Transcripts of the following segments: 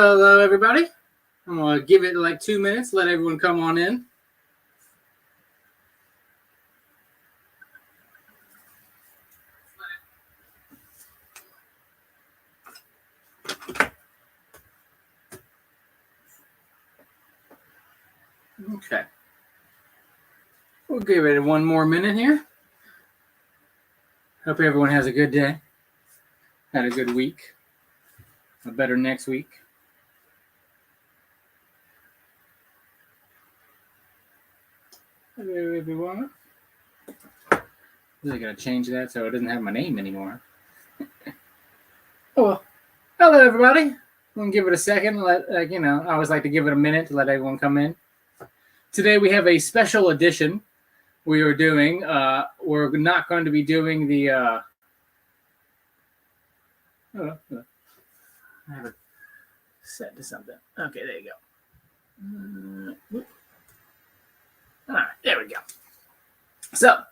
Hello, everybody. I'm going to give it like 2 minutes, let everyone come on in. Okay. We'll give it one more minute here. Hope everyone has a good day. Had a good week. A better next week. Hello, everyone. Really got to change that so it doesn't have my name anymore. Oh, well. Hello, everybody. I'm going to give it a second. I always like to give it a minute to let everyone come in. Today we have a special edition we are doing. We're not going to be doing the... I have it set to something. Okay, there you go. All right, there we go. So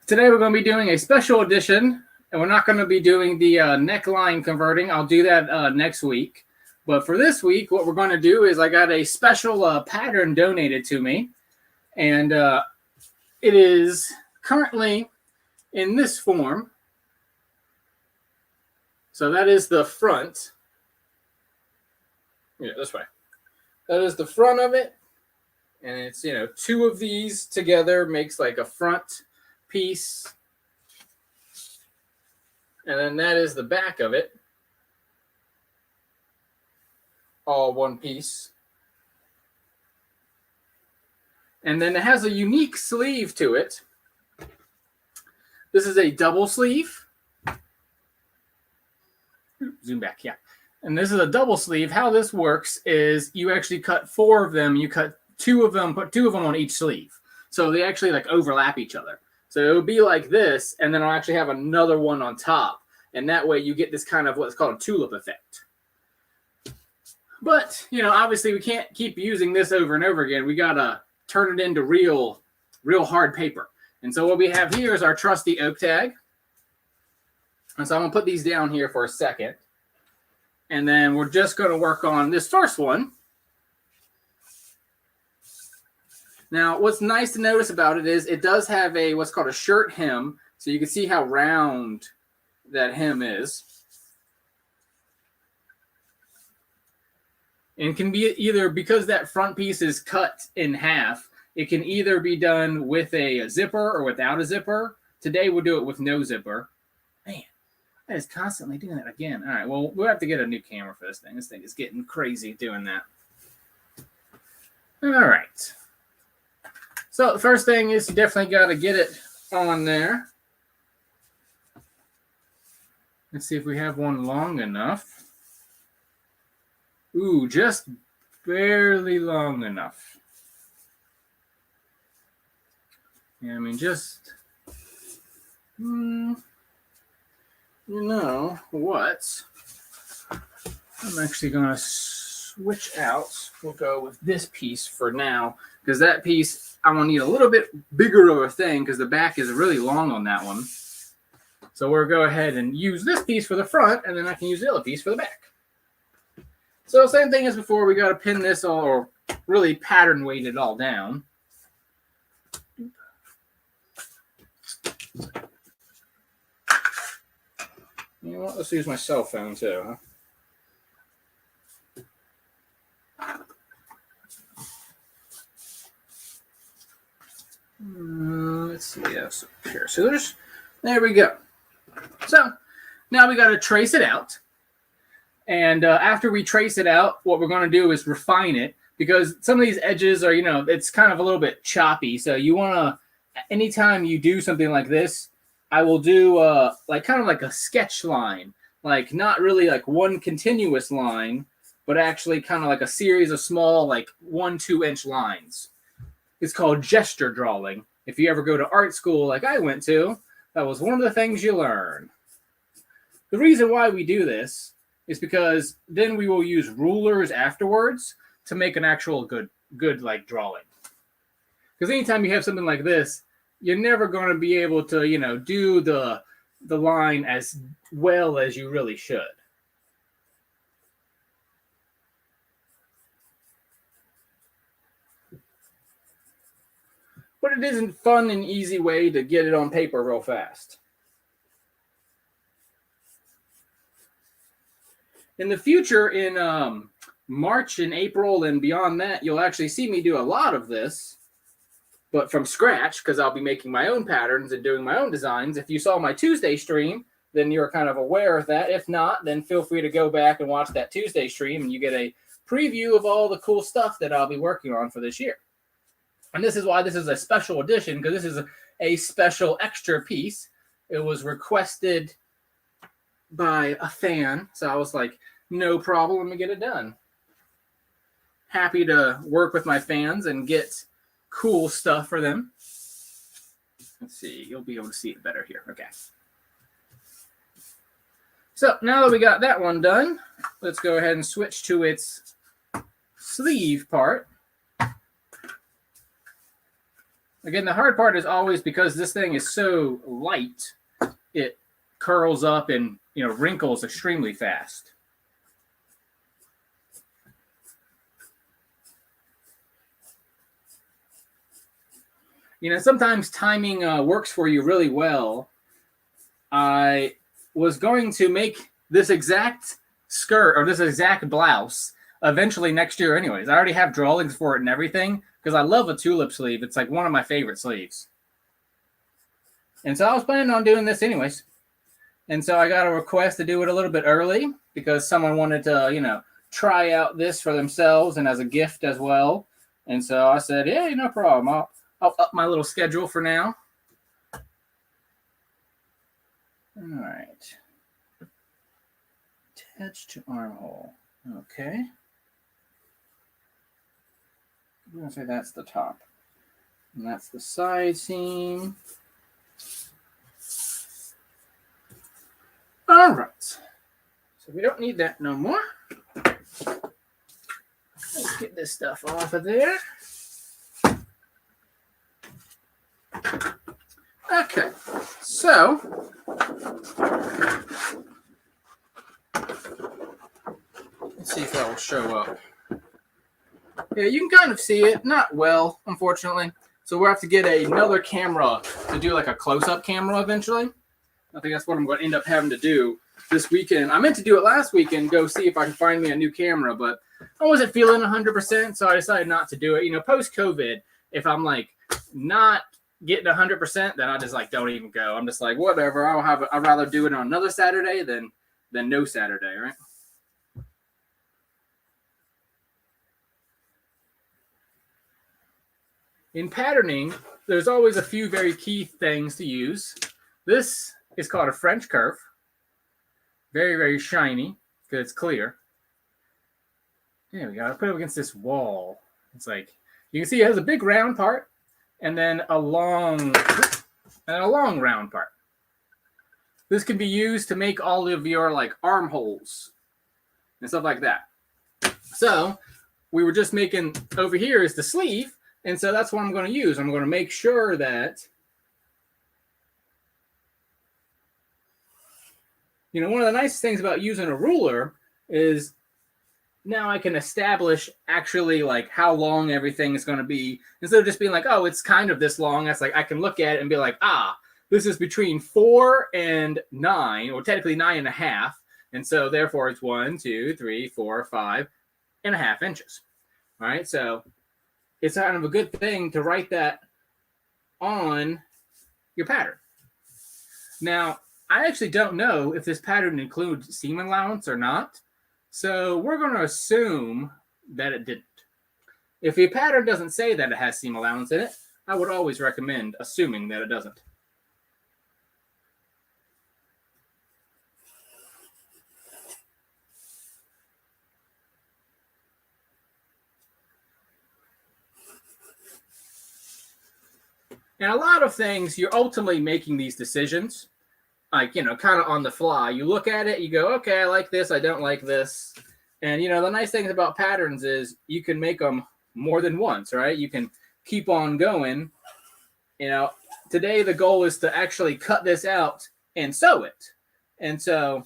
today we're going to be doing a special edition, and we're not going to be doing the neckline converting. I'll do that next week. But for this week, what we're going to do is I got a special pattern donated to me, and it is currently in this form. So that is the front. Yeah, this way. That is the front of it. And it's, two of these together makes like a front piece. And then that is the back of it. All one piece. And then it has a unique sleeve to it. This is a double sleeve. Zoom back, yeah. And this is a double sleeve. How this works is you actually cut 4 of them. You cut 2 of them, put 2 of them on each sleeve. So they actually like overlap each other. So it would be like this, and then I'll actually have another one on top. And that way you get this kind of what's called a tulip effect. But, obviously we can't keep using this over and over again. We got to turn it into real hard paper. And so what we have here is our trusty oak tag. And so I'm going to put these down here for a second. And then we're just going to work on this first one. Now, what's nice to notice about it is it does have what's called a shirt hem. So you can see how round that hem is. And can be either, because that front piece is cut in half, it can either be done with a zipper or without a zipper. Today we'll do it with no zipper. Man, that is constantly doing that again. All right, well, we'll have to get a new camera for this thing. This thing is getting crazy doing that. All right. So the first thing is you definitely got to get it on there. Let's see if we have one long enough. Ooh, just barely long enough. Yeah, I mean, just, you know what? I'm actually going to switch out. We'll go with this piece for now, because that piece, I'm going to need a little bit bigger of a thing, because the back is really long on that one. So we'll go ahead and use this piece for the front, and then I can use the other piece for the back. So same thing as before, we got to pin this all, or really pattern weight it all down. You know what? Let's use my cell phone too, huh? Let's see. Yes, here. So there we go. So now we got to trace it out. And after we trace it out, what we're going to do is refine it, because some of these edges are, it's kind of a little bit choppy. So you want to, anytime you do something like this, I will do kind of like a sketch line, like not really like one continuous line, but actually kind of like a series of small, like 1-2 inch lines. It's called gesture drawing. If you ever go to art school like I went to, that was one of the things you learn. The reason why we do this is because then we will use rulers afterwards to make an actual good like drawing. Because anytime you have something like this, you're never going to be able to, do the line as well as you really should. but it isn't fun and easy way to get it on paper real fast. In the future, in March and April and beyond that, you'll actually see me do a lot of this, but from scratch, because I'll be making my own patterns and doing my own designs. If you saw my Tuesday stream, then you're kind of aware of that. If not, then feel free to go back and watch that Tuesday stream, and you get a preview of all the cool stuff that I'll be working on for this year. And this is why this is a special edition, because this is a special extra piece. It was requested by a fan, so I was like, no problem, let me get it done. Happy to work with my fans and get cool stuff for them. Let's see, you'll be able to see it better here. Okay. So now that we got that one done, let's go ahead and switch to its sleeve part. Again, the hard part is always because this thing is so light, it curls up and wrinkles extremely fast. Sometimes timing works for you really well. I was going to make this exact skirt or this exact blouse eventually next year anyways. I already have drawings for it and everything because I love a tulip sleeve. It's like one of my favorite sleeves. And so I was planning on doing this anyways. And so I got a request to do it a little bit early because someone wanted to, try out this for themselves and as a gift as well. And so I said, yeah, no problem. I'll up my little schedule for now. All right. Attach to armhole. Okay. I'm going to say that's the top. And that's the side seam. All right. So we don't need that no more. Let's get this stuff off of there. Okay, so let's see if that will show up. Yeah, you can kind of see it, not well, unfortunately. So we'll have to get another camera to do like a close-up camera eventually. I think that's what I'm going to end up having to do this weekend. I meant to do it last weekend, go see if I can find me a new camera, but I wasn't feeling 100%, so I decided not to do it. Post-COVID, if I'm like not getting 100%, then I just like don't even go. I'm just like, whatever. I'd rather do it on another Saturday than no Saturday, right? In patterning, there's always a few very key things to use. This is called a French curve. Very, very shiny because it's clear. There we go. I put it against this wall. It's like, you can see it has a big round part and then a long round part. This can be used to make all of your like armholes and stuff like that. So we were just making, over here is the sleeve. And so that's what I'm going to use. I'm going to make sure that, one of the nice things about using a ruler is now I can establish actually like how long everything is going to be instead of just being like, oh, it's kind of this long. That's like, I can look at it and be like, this is between 4 and 9, or technically 9.5. And so therefore it's 1, 2, 3, 4, 5.5 inches. All right. So it's kind of a good thing to write that on your pattern. Now, I actually don't know if this pattern includes seam allowance or not. So we're going to assume that it didn't. If your pattern doesn't say that it has seam allowance in it, I would always recommend assuming that it doesn't. And a lot of things, you're ultimately making these decisions, like, kind of on the fly. You look at it, you go, okay, I like this, I don't like this. And, the nice thing about patterns is you can make them more than once, right? You can keep on going. Today the goal is to actually cut this out and sew it. And so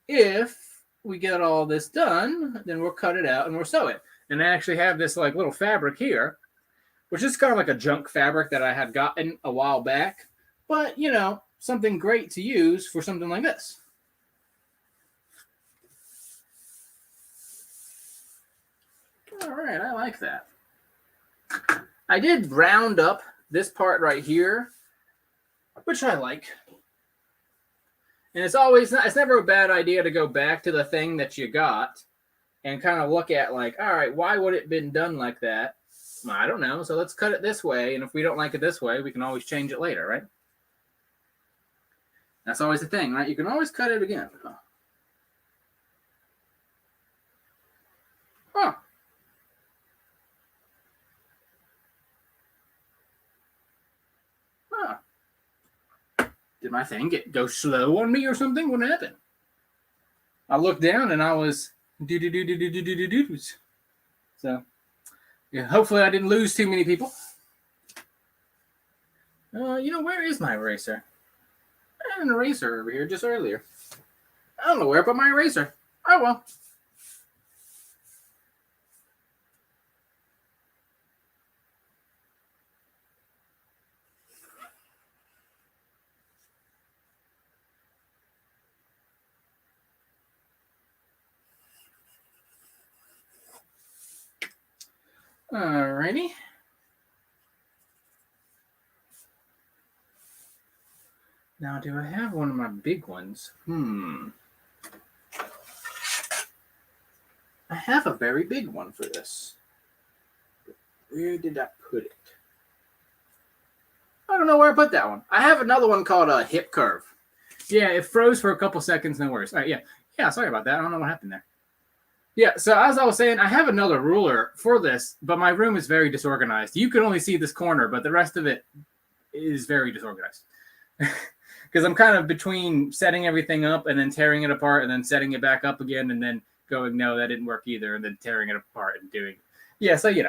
if we get all this done, then we'll cut it out and we'll sew it. And I actually have this like little fabric here which is kind of like a junk fabric that I had gotten a while back, but you know, something great to use for something like this. All right, I like that. I did round up this part right here, which I like. And it's never a bad idea to go back to the thing that you got and kind of look at like, all right, why would it have been done like that? Well, I don't know. So let's cut it this way. And if we don't like it this way, we can always change it later, right? That's always the thing, right? You can always cut it again. Huh. Huh. Did my thing go slow on me or something? What happened? I looked down and I was do-do-do-do-do-do-do-do's. So, yeah, hopefully I didn't lose too many people. You know, where is my eraser? I had an eraser over here just earlier. I don't know where I put my eraser. Oh, well. Alrighty. Now, do I have one of my big ones? I have a very big one for this. Where did I put it? I don't know where I put that one. I have another one called a hip curve. Yeah, it froze for a couple seconds, no worries. All right, yeah, sorry about that. I don't know what happened there. Yeah, so as I was saying, I have another ruler for this, but my room is very disorganized. You can only see this corner, but the rest of it is very disorganized. Because I'm kind of between setting everything up and then tearing it apart and then setting it back up again and then going, no, that didn't work either, and then tearing it apart and doing, yeah, so, you know.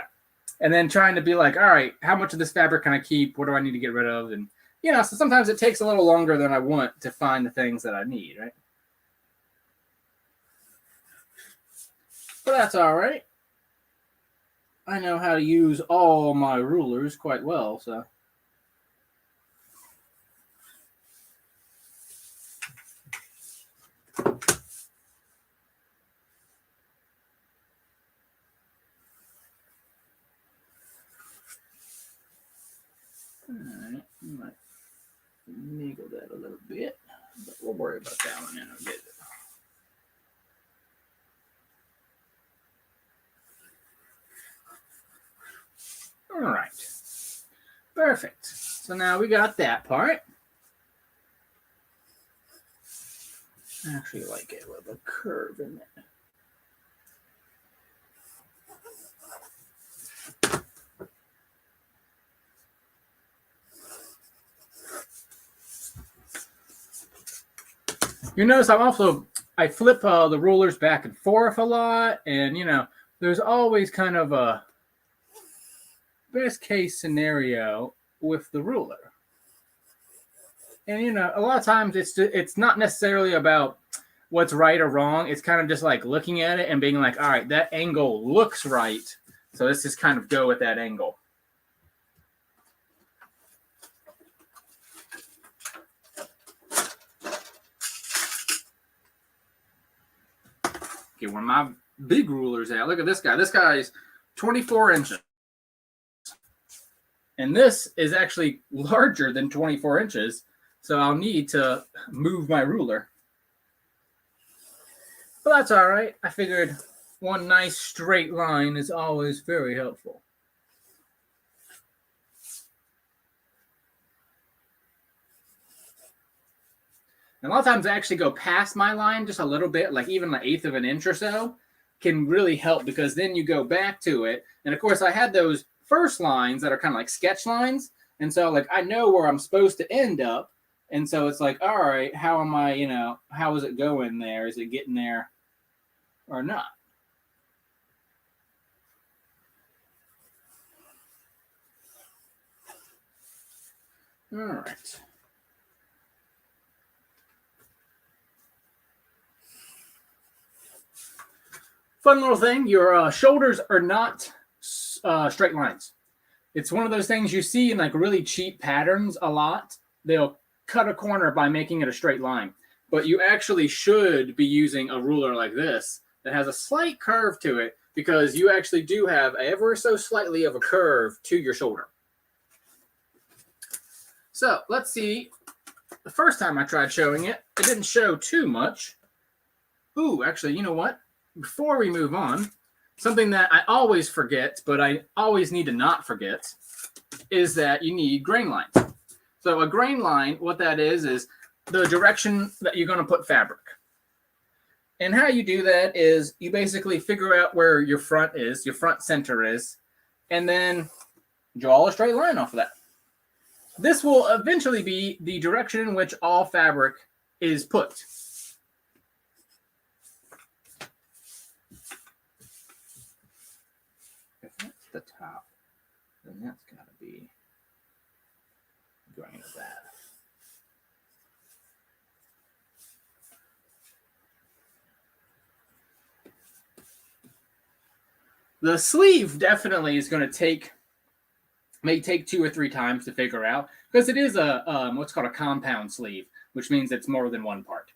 And then trying to be like, all right, how much of this fabric can I keep? What do I need to get rid of? And, you know, so sometimes it takes a little longer than I want to find the things that I need, right? But that's all right. I know how to use all my rulers quite well, so. All right, I might niggle that a little bit, but we'll worry about that one in a bit. All right, perfect. So now we got that part. I actually like it with a curve in it. You notice I flip the rulers back and forth a lot, and you know, there's always kind of a best case scenario with the ruler. And you know, a lot of times it's not necessarily about what's right or wrong. It's kind of just like looking at it and being like, all right, that angle looks right, so let's just kind of go with that angle. Get one of my big rulers out. Look at this guy. This guy is 24 inches. And this is actually larger than 24 inches. So I'll need to move my ruler. But that's all right. I figured one nice straight line is always very helpful. And a lot of times I actually go past my line just a little bit, like even an eighth of an inch or so can really help, because then you go back to it. And of course I had those first lines that are kind of like sketch lines. And so like I know where I'm supposed to end up. And so it's like, all right, how am I, you know, how is it going there? Is it getting there or not? All right. Fun little thing, your shoulders are not straight lines. It's one of those things you see in like really cheap patterns a lot. They'll cut a corner by making it a straight line, but you actually should be using a ruler like this that has a slight curve to it, because you actually do have ever so slightly of a curve to your shoulder. So let's see. The first time I tried showing it, it didn't show too much. Ooh, actually, you know what? Before we move on, something that I always forget, but I always need to not forget, is that you need grain lines. So a grain line, what that is the direction that you're going to put fabric. And how you do that is you basically figure out where your front is, your front center is, and then draw a straight line off of that. This will eventually be the direction in which all fabric is put. If that's the top, then that's got to be the grain of that. The sleeve definitely is going to may take 2 or 3 times to figure out, because it is a what's called a compound sleeve, which means it's more than one part.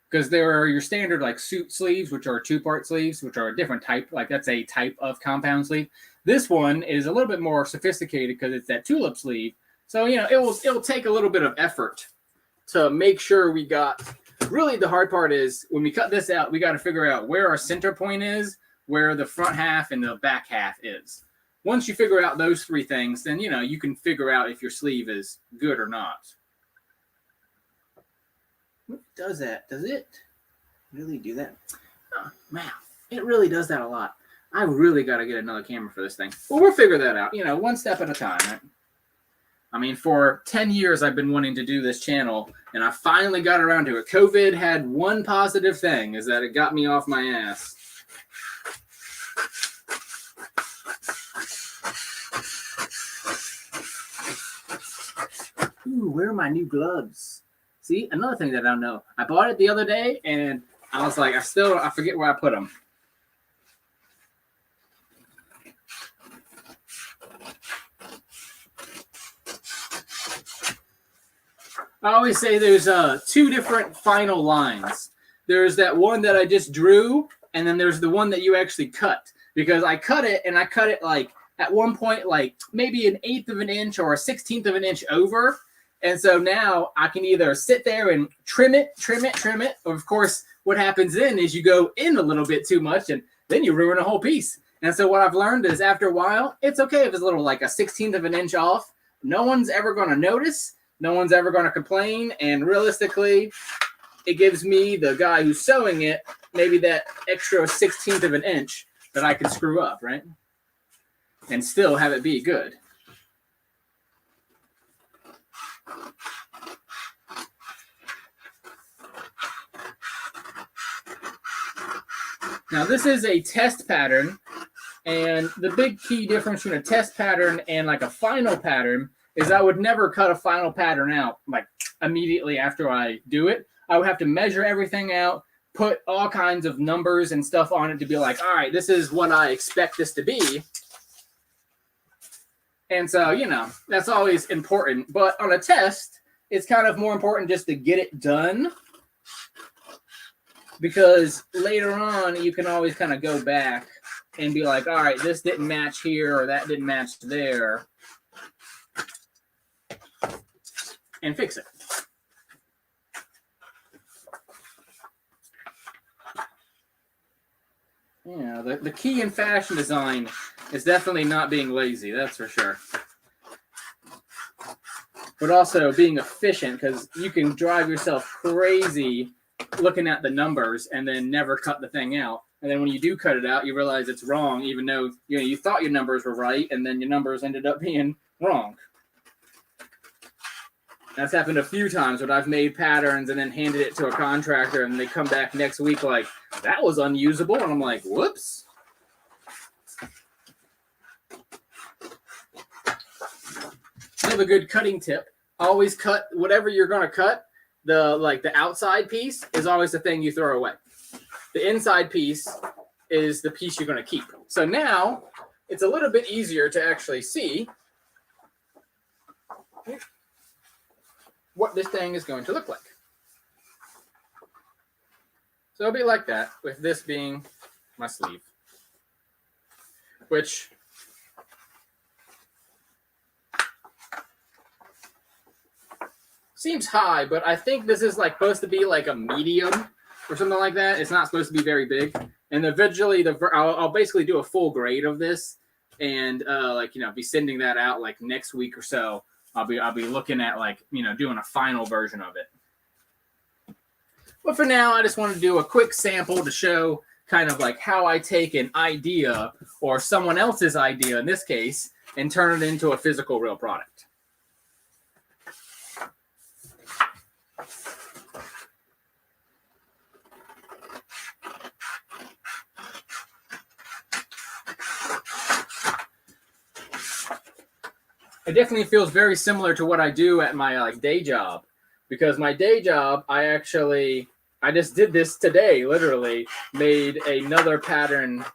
Because there are your standard like suit sleeves, which are 2-part sleeves, which are a different type. Like that's a type of compound sleeve. This one is a little bit more sophisticated because it's that tulip sleeve. So it'll take a little bit of effort to make sure we got. Really, the hard part is when we cut this out, we got to figure out where our center point is, where the front half and the back half is. Once you figure out those 3 things, then you can figure out if your sleeve is good or not. What does that? Does it really do that? Oh, man, it really does that a lot. I really got to get another camera for this thing. Well, we'll figure that out, one step at a time, right? I mean, for 10 years, I've been wanting to do this channel, and I finally got around to it. COVID had one positive thing, is that it got me off my ass. Ooh, where are my new gloves? See, another thing that I don't know. I bought it the other day, and I was like, I forget where I put them. I always say there's 2 different final lines. There's that one that I just drew, and then there's the one that you actually cut. Because I cut it, and I cut it like at one point like maybe 1/8 of an inch or 1/16 of an inch over. And so now I can either sit there and trim it. Or of course, what happens then is you go in a little bit too much, and then you ruin a whole piece. And so what I've learned is after a while, it's okay if it's a little like 1/16 of an inch off. No one's ever going to notice. No one's ever going to complain. And realistically, it gives me, the guy who's sewing it, maybe that extra 1/16 of an inch that I can screw up, right? And still have it be good. Now, this is a test pattern, and the big key difference between a test pattern and like a final pattern is I would never cut a final pattern out like immediately after I do it. I would have to measure everything out, put all kinds of numbers and stuff on it to be like, all right, this is what I expect this to be. And so, that's always important. But on a test, it's kind of more important just to get it done. Because later on, you can always kind of go back and be like, all right, this didn't match here or that didn't match there. And fix it. Yeah, the key in fashion design is definitely not being lazy, that's for sure. But also being efficient, because you can drive yourself crazy looking at the numbers and then never cut the thing out. And then when you do cut it out, you realize it's wrong, even though you thought your numbers were right, and then your numbers ended up being wrong. That's happened a few times when I've made patterns and then handed it to a contractor, and they come back next week like, that was unusable. And I'm like, whoops. Another good cutting tip. Always cut whatever you're going to cut. The outside piece is always the thing you throw away. The inside piece is the piece you're going to keep. So now it's a little bit easier to actually see what this thing is going to look like. So it'll be like that, with this being my sleeve, which seems high, but I think this is like supposed to be like a medium or something like that. It's not supposed to be very big. And eventually, I'll basically do a full grade of this, and be sending that out like next week or so. I'll be looking at doing a final version of it. But for now, I just want to do a quick sample to show kind of like how I take an idea or someone else's idea in this case and turn it into a physical real product. It definitely feels very similar to what I do at my day job, because my day job, I just did this today, literally made another pattern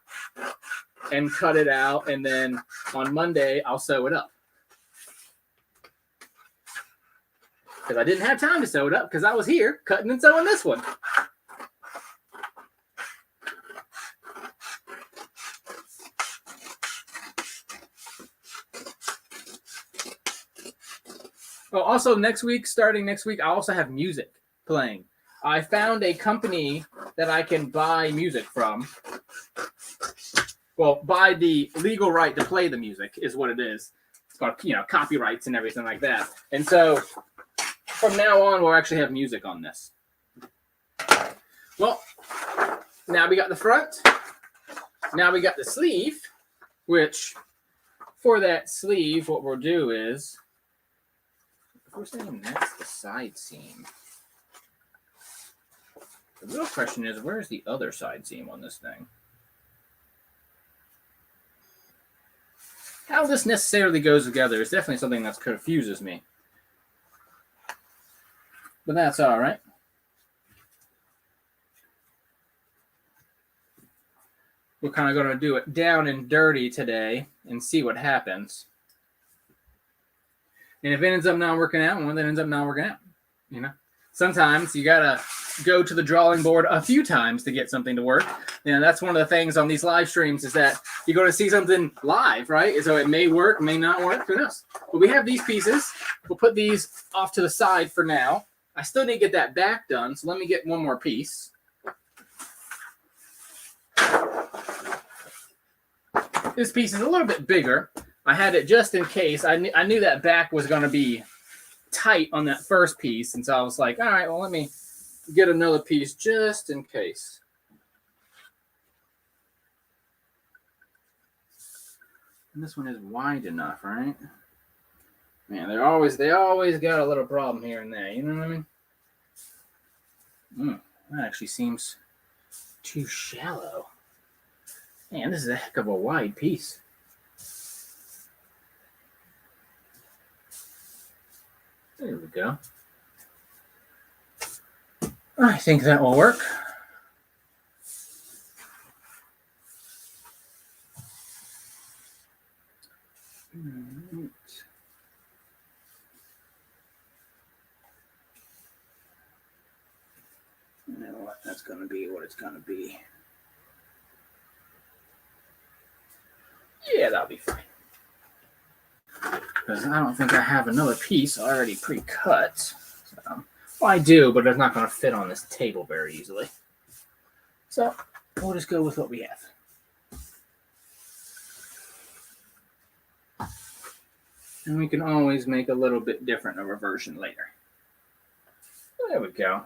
and cut it out. And then on Monday, I'll sew it up. Because I didn't have time to sew it up because I was here cutting and sewing this one. Well, also starting next week, I also have music playing. I found a company that I can buy music from. Well, buy the legal right to play the music is what it is. It's called, copyrights and everything like that. And so from now on, we'll actually have music on this. Well, now we got the front. Now we got the sleeve, which for that sleeve, what we'll do is, we're saying that's the side seam. The real question is, where's the other side seam on this thing? How this necessarily goes together is definitely something that confuses me. But that's all right. We're kind of going to do it down and dirty today and see what happens. And if it ends up not working out, well, then it ends up not working out. Sometimes you got to go to the drawing board a few times to get something to work. That's one of the things on these live streams is that you're going to see something live, right? So it may work, may not work, who knows? But we have these pieces. We'll put these off to the side for now. I still need to get that back done, so let me get one more piece. This piece is a little bit bigger. I had it just in case. I knew that back was going to be tight on that first piece. And so I was like, all right, well, let me get another piece just in case. And this one is wide enough, right? Man, they always got a little problem here and there. You know what I mean? That actually seems too shallow. Man, this is a heck of a wide piece. There we go. I think that will work. Right. You know what? That's going to be what it's going to be. Yeah, that'll be fine. Because I don't think I have another piece already pre-cut. So, well, I do, but it's not going to fit on this table very easily. So we'll just go with what we have. And we can always make a little bit different of a version later. There we go.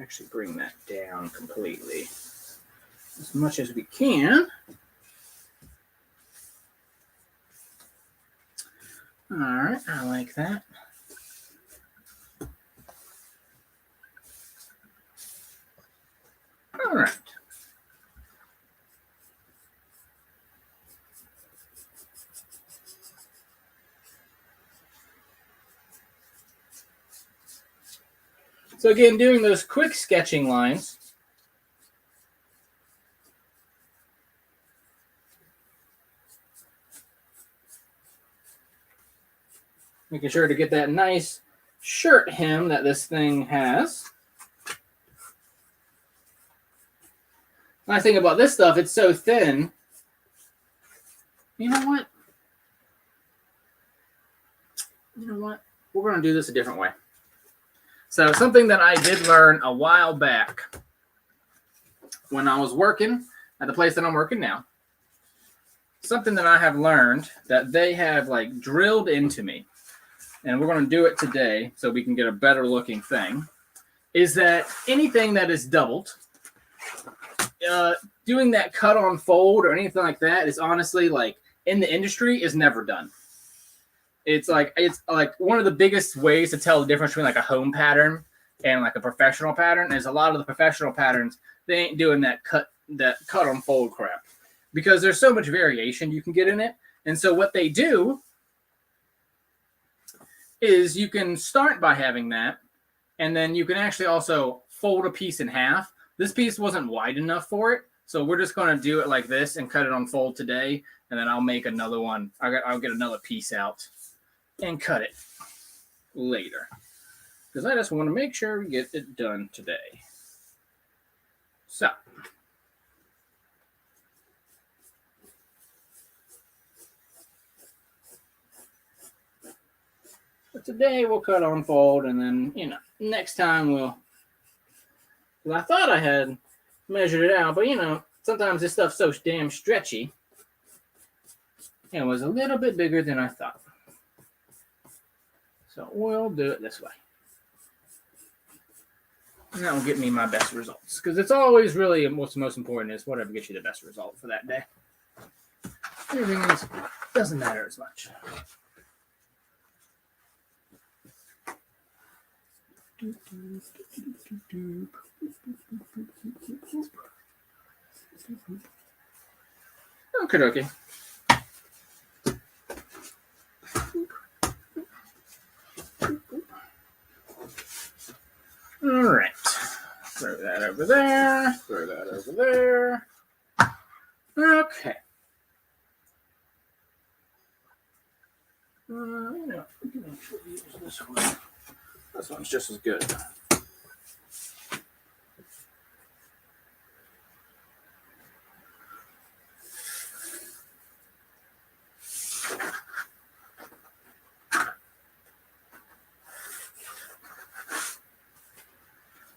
Actually bring that down completely as much as we can. All right, I like that. All right. So again, doing those quick sketching lines. Making sure to get that nice shirt hem that this thing has. Nice thing about this stuff, it's so thin. You know what? We're going to do this a different way. So something that I did learn a while back when I was working at the place that I'm working now, something that I have learned that they have like drilled into me, and we're going to do it today so we can get a better looking thing, is that anything that is doubled, doing that cut on fold or anything like that is honestly, like, in the industry is never done. It's like one of the biggest ways to tell the difference between like a home pattern and like a professional pattern is a lot of the professional patterns, they ain't doing that cut on fold crap because there's so much variation you can get in it. And so what they do is you can start by having that, and then you can actually also fold a piece in half. This piece wasn't wide enough for it, so we're just going to do it like this and cut it on fold today, and then I'll make another one. I'll get another piece out and cut it later because I just want to make sure we get it done today. So today we'll cut on fold, and then next time we'll. Well, I thought I had measured it out, but sometimes this stuff's so damn stretchy. It was a little bit bigger than I thought. So we'll do it this way. And that will get me my best results. Because it's always really what's most important is whatever gets you the best result for that day. Everything else doesn't matter as much. Okay, okay. All right. Throw that over there. Throw that over there. Okay. We can actually use this one. This one's just as good.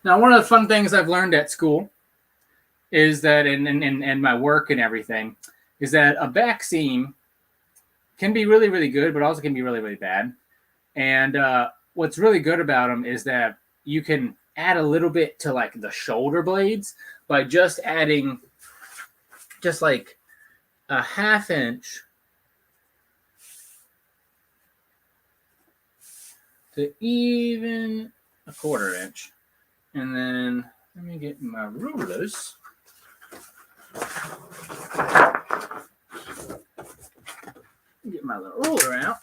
Now, one of the fun things I've learned at school is that, in my work and everything, is that a back seam can be really, really good, but also can be really, really bad. And what's really good about them is that you can add a little bit to like the shoulder blades by just adding just like a 1/2 inch to even a 1/4 inch. And then let me get my rulers. Get my little ruler out.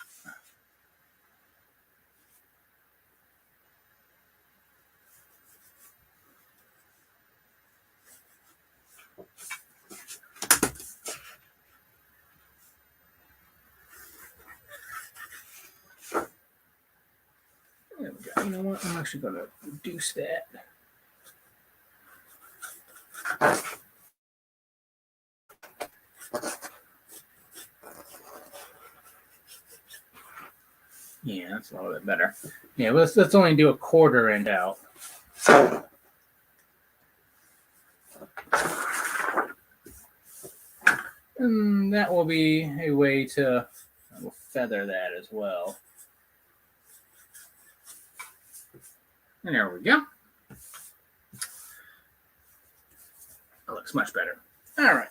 There we go. You know what? I'm actually going to reduce that. Yeah, that's a little bit better. Yeah, let's only do a 1/4 inch out. And that will be a way to feather that as well. And there we go. That looks much better. All right.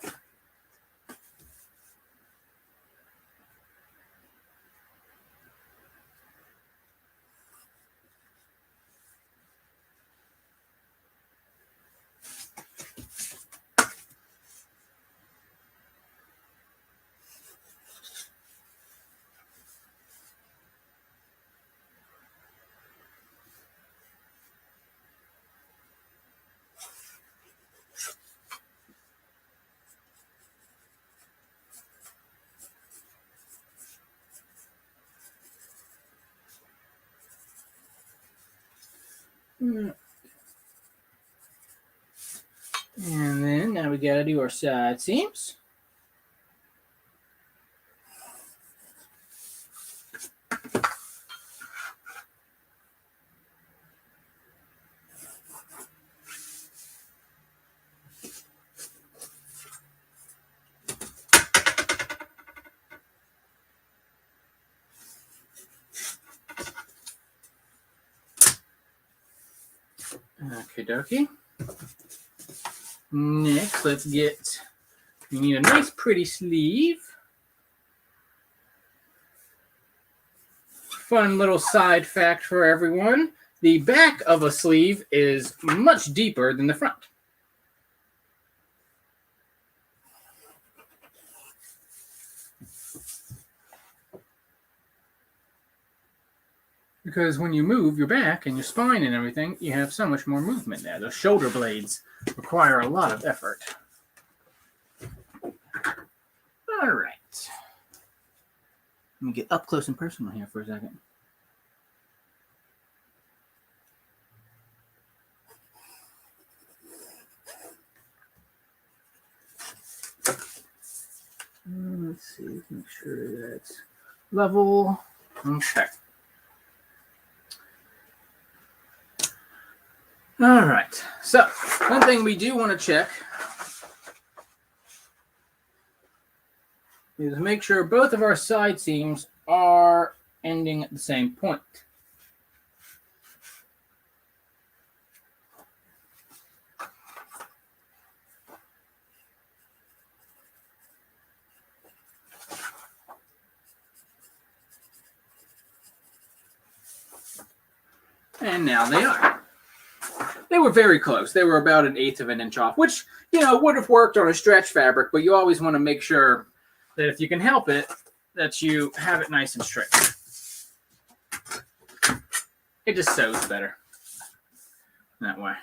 And then now we gotta do our side seams. Okie dokie. Next, let's get, you need a nice pretty sleeve. Fun little side fact for everyone. The back of a sleeve is much deeper than the front. Because when you move your back and your spine and everything, you have so much more movement there. Those shoulder blades require a lot of effort. All right. Let me get up close and personal here for a second. Let's see, make sure that's level. Okay. All right. So, one thing we do want to check is make sure both of our side seams are ending at the same point. And now they are. They were very close. They were about 1/8 of an inch off, which, would have worked on a stretch fabric, but you always want to make sure that if you can help it, that you have it nice and straight. It just sews better that way.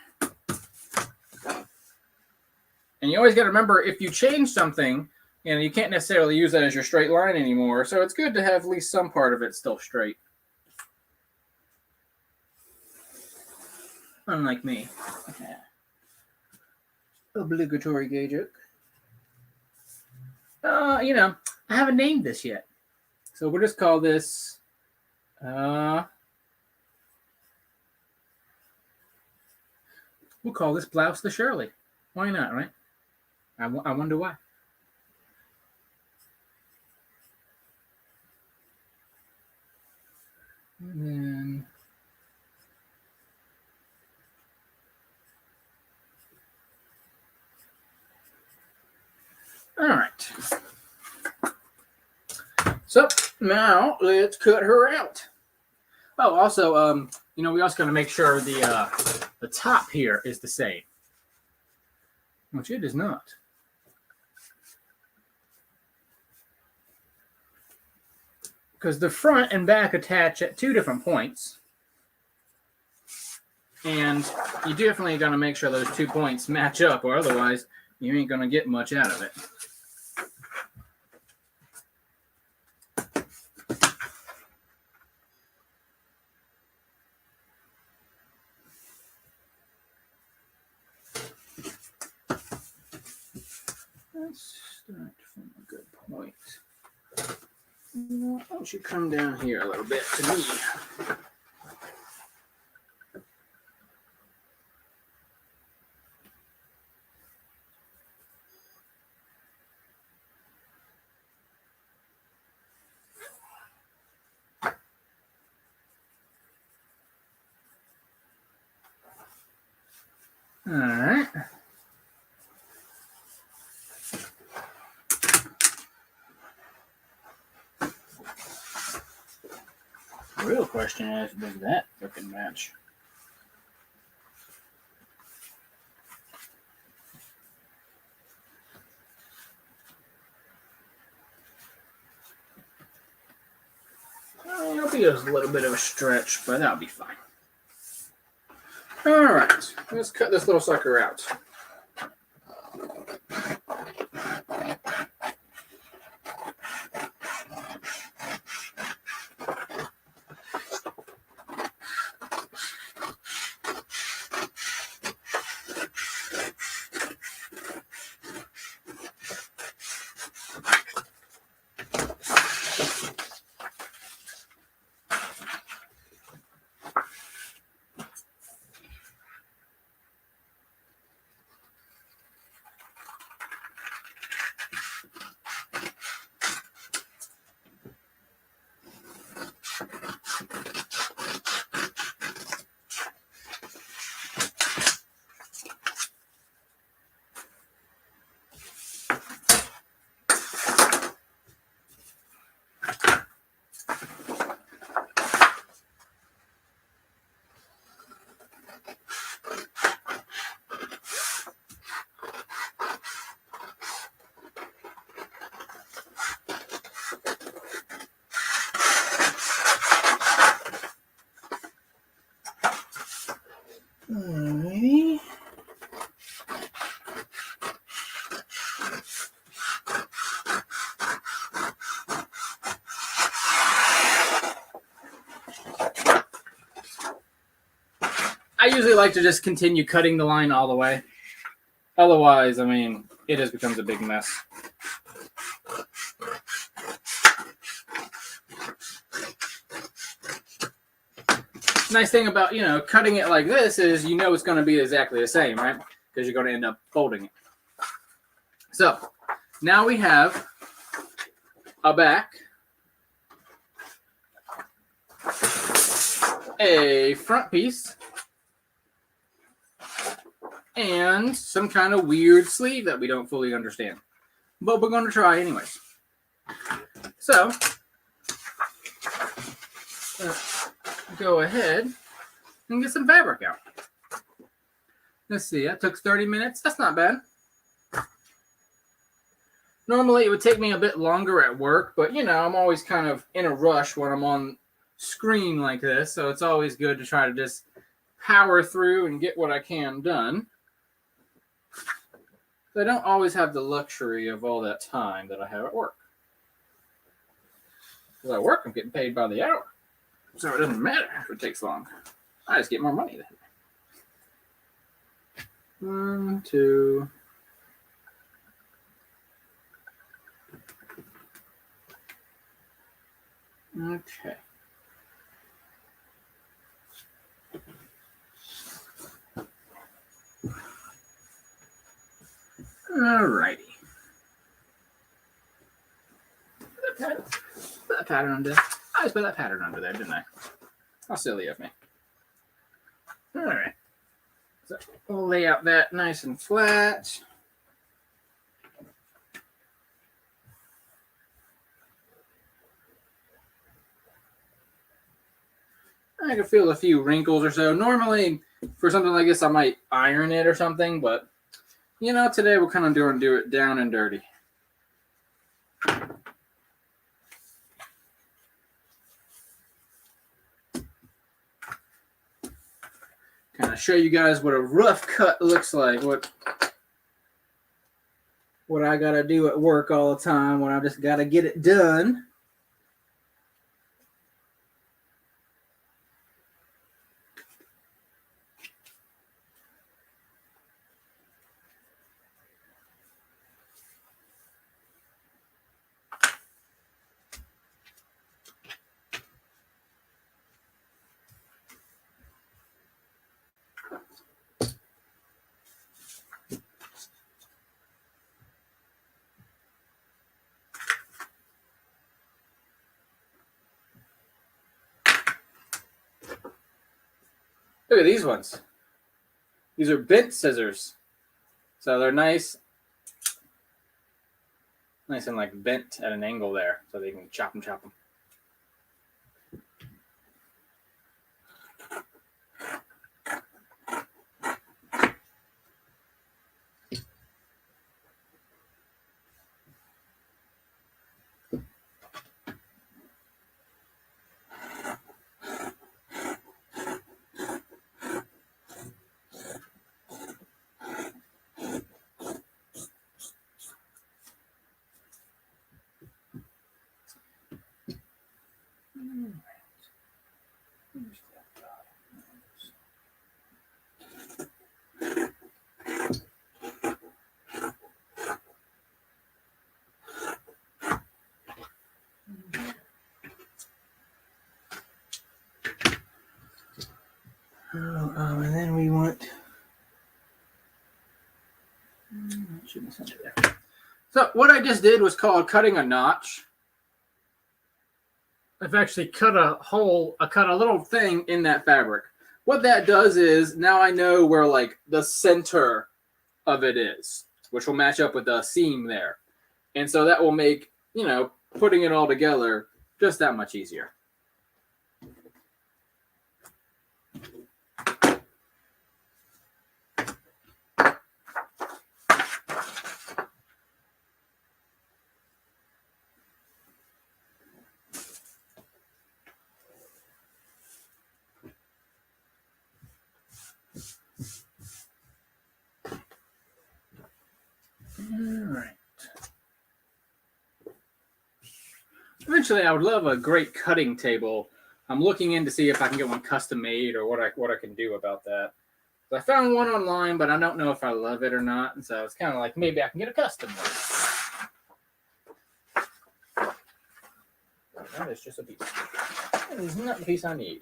And you always got to remember, if you change something, you can't necessarily use that as your straight line anymore, so it's good to have at least some part of it still straight. Unlike me. Obligatory gauge hook. I haven't named this yet. So we'll just call this, we'll call this Blouse the Shirley. Why not, right? I wonder why. And then... All right. So now let's cut her out. Oh, also, we also got to make sure the top here is the same, which it is not. Because the front and back attach at 2 different points, and you definitely got to make sure those 2 points match up, or otherwise you ain't going to get much out of it. Let's start from a good point. Why don't you come down here a little bit to me? All right. The real question is, does that frickin' match? It'll be a little bit of a stretch, but that'll be fine. All right, let's cut this little sucker out. I usually like to just continue cutting the line all the way. Otherwise, I mean, it just becomes a big mess. Nice thing about, cutting it like this is it's going to be exactly the same, right? Because you're going to end up folding it. So, now we have a back, a front piece, and some kind of weird sleeve that we don't fully understand. But we're going to try anyways. So, go ahead and get some fabric out. Let's see, that took 30 minutes. That's not bad. Normally, it would take me a bit longer at work, but, I'm always kind of in a rush when I'm on screen like this, so it's always good to try to just power through and get what I can done. I don't always have the luxury of all that time that I have at work. Because at work, I'm getting paid by the hour, so it doesn't matter if it takes long. I just get more money then. 1, 2... Okay. Alrighty. Put that pattern under there. I just put that pattern under there, didn't I? How silly of me. Alright. So we'll lay out that nice and flat. I can feel a few wrinkles or so. Normally, for something like this, I might iron it or something, but, today we're kind of do it down and dirty. Kind of show you guys what a rough cut looks like, what I got to do at work all the time when I just got to get it done. Look at these ones. These are bent scissors. So they're nice and like bent at an angle there. So they can chop them. And then we want. So what I just did was called cutting a notch. I've actually cut a little thing in that fabric. What that does is now I know where like the center of it is, which will match up with the seam there. And so that will make, putting it all together just that much easier. All right. Eventually, I would love a great cutting table I'm looking in to see if I can get one custom made or what I can do about that. So I found one online, but I don't know if I love it or not. And so it's kind of like maybe I can get a custom one. That is just a piece. That is not the piece I need.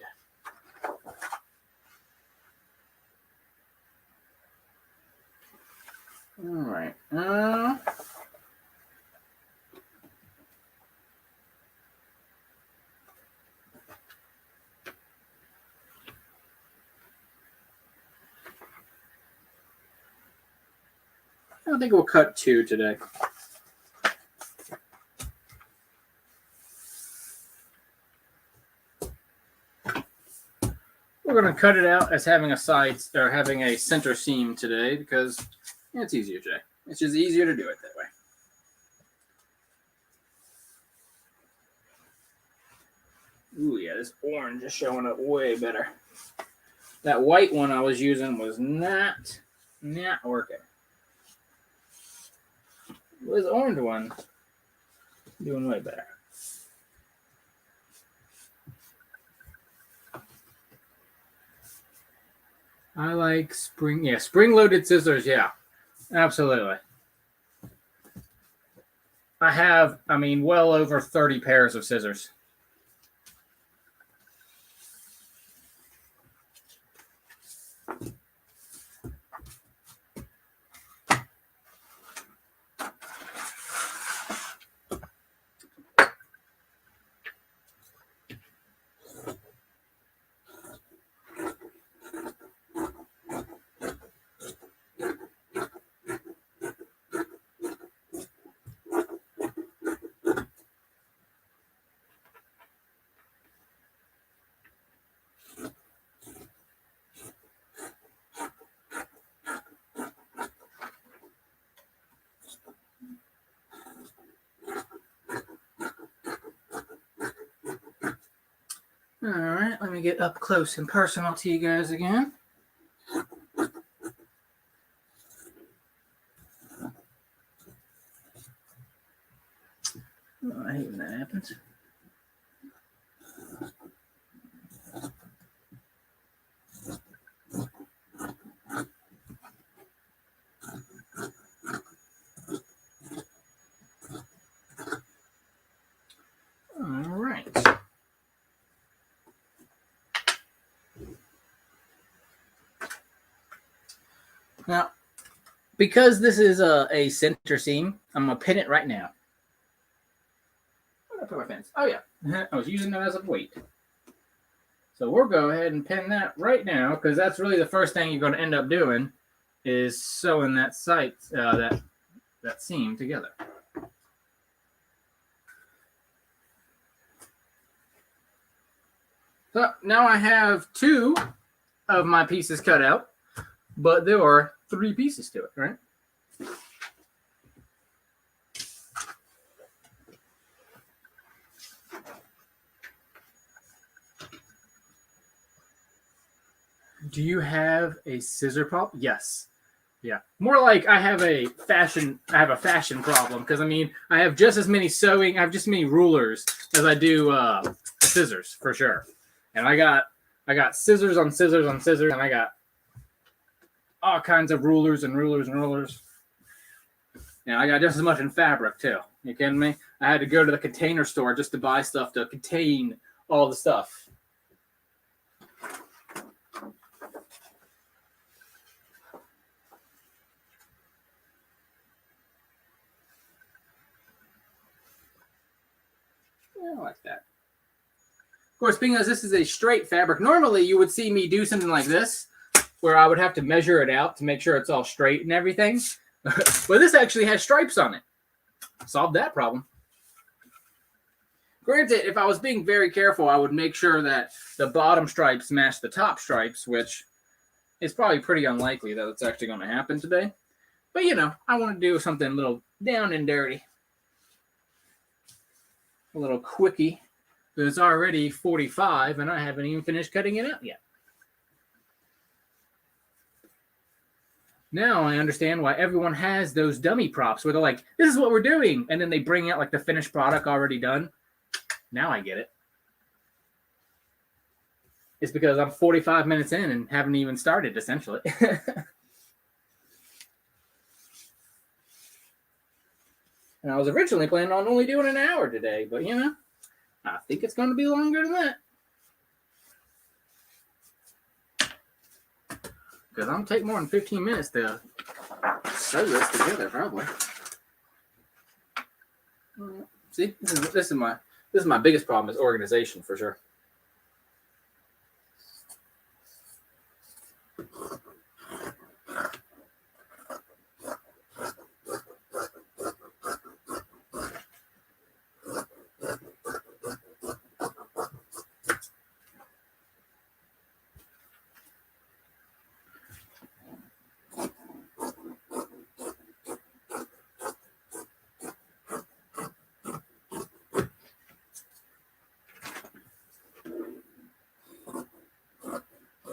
All right. I think we'll cut 2 today. We're going to cut it out as having a side or having a center seam today because it's easier today. It's just easier to do it that way. Ooh, yeah, this orange is showing up way better. That white one I was using was not working. This orange one doing way better. I like spring-loaded scissors. Yeah, absolutely. I have, well over 30 pairs of scissors. All right, let me get up close and personal to you guys again. Oh, I hate when that happens. All right. Now, because this is a center seam, I'm going to pin it right now. Where did I put my pins? Oh, yeah. I was using it as a weight. So we'll go ahead and pin that right now because that's really the first thing you're going to end up doing is sewing that that seam together. So now I have 2 of my pieces cut out, but there are 3 pieces to it, right? Do you have a scissor problem? Yes. Yeah. More like I have a fashion problem because I have just as many rulers as I do scissors for sure. And I got scissors on scissors on scissors, and I got all kinds of rulers and rulers and rulers. And I got just as much in fabric too. You kidding me? I had to go to the Container Store just to buy stuff to contain all the stuff. I like that. Of course, because this is a straight fabric, normally you would see me do something like this, where I would have to measure it out to make sure it's all straight and everything. But this actually has stripes on it. Solved that problem. Granted, if I was being very careful, I would make sure that the bottom stripes match the top stripes, which is probably pretty unlikely that it's actually going to happen today. But, I want to do something a little down and dirty. A little quickie. It's already 45, and I haven't even finished cutting it out yet. Now I understand why everyone has those dummy props where they're like, this is what we're doing. And then they bring out like the finished product already done. Now I get it. It's because I'm 45 minutes in and haven't even started, essentially. And I was originally planning on only doing an hour today, but I think it's going to be longer than that. Because I'm take more than 15 minutes to sew this together, probably. See, this is my biggest problem is organization for sure.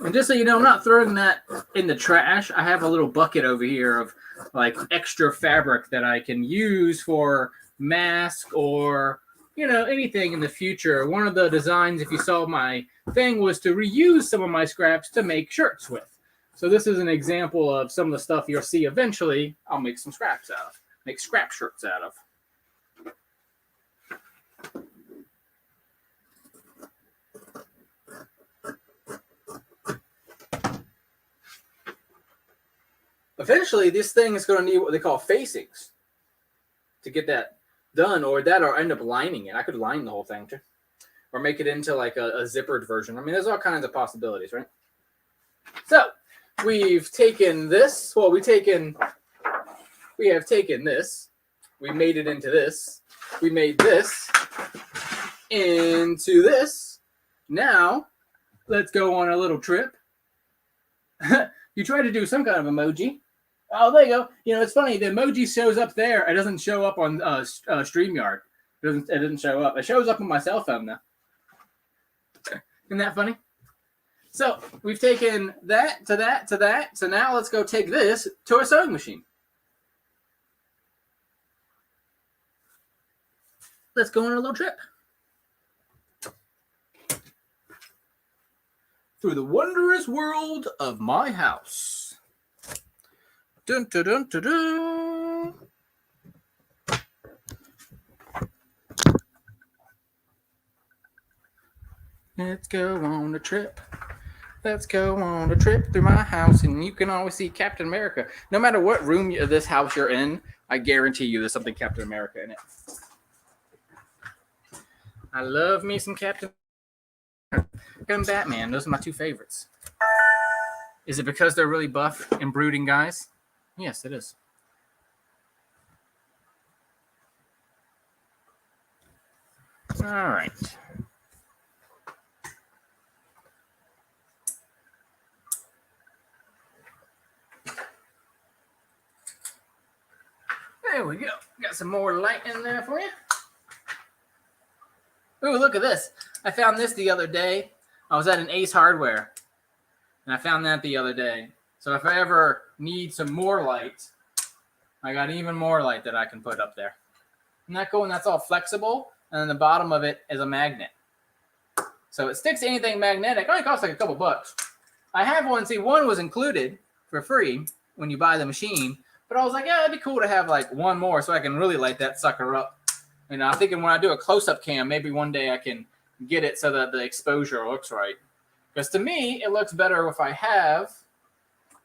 And just so you know, I'm not throwing that in the trash. I have a little bucket over here of like extra fabric that I can use for mask or anything in the future. One of the designs, if you saw my thing, was to reuse some of my scraps to make shirts with. So this is an example of some of the stuff you'll see eventually. I'll make some scraps out of, make scrap shirts out of. Eventually, this thing is going to need what they call facings to get that done, or end up lining it. I could line the whole thing too, or make it into like a zippered version. I mean, there's all kinds of possibilities, right? So we've taken this. Well, we have taken this. We made it into this. We made this into this. Now let's go on a little trip. You try to do some kind of emoji. Oh, there you go. It's funny. The emoji shows up there. It doesn't show up on StreamYard. It doesn't show up. It shows up on my cell phone now. Isn't that funny? So we've taken that to that to that. So now let's go take this to a sewing machine. Let's go on a little trip through the wondrous world of my house. Dun, dun, dun, dun, dun. Let's go on a trip. Let's go on a trip through my house, and you can always see Captain America. No matter what room of this house you're in, I guarantee you there's something Captain America in it. I love me some Captain America and Batman. Those are my two favorites. Is it because they're really buff and brooding guys? Yes, it is. All right. There we go. Got some more light in there for you. Ooh, look at this. I found this the other day. I was at an Ace Hardware, and I found that the other day. So if I ever need some more light, I got even more light that I can put up there. Isn't that cool? And that's all flexible, and then the bottom of it is a magnet. So it sticks to anything magnetic. It only costs like a couple bucks. I have one. See, one was included for free when you buy the machine. But I was like, yeah, it'd be cool to have like one more so I can really light that sucker up. And I'm thinking when I do a close-up cam, maybe one day I can get it so that the exposure looks right. Because to me, it looks better if I have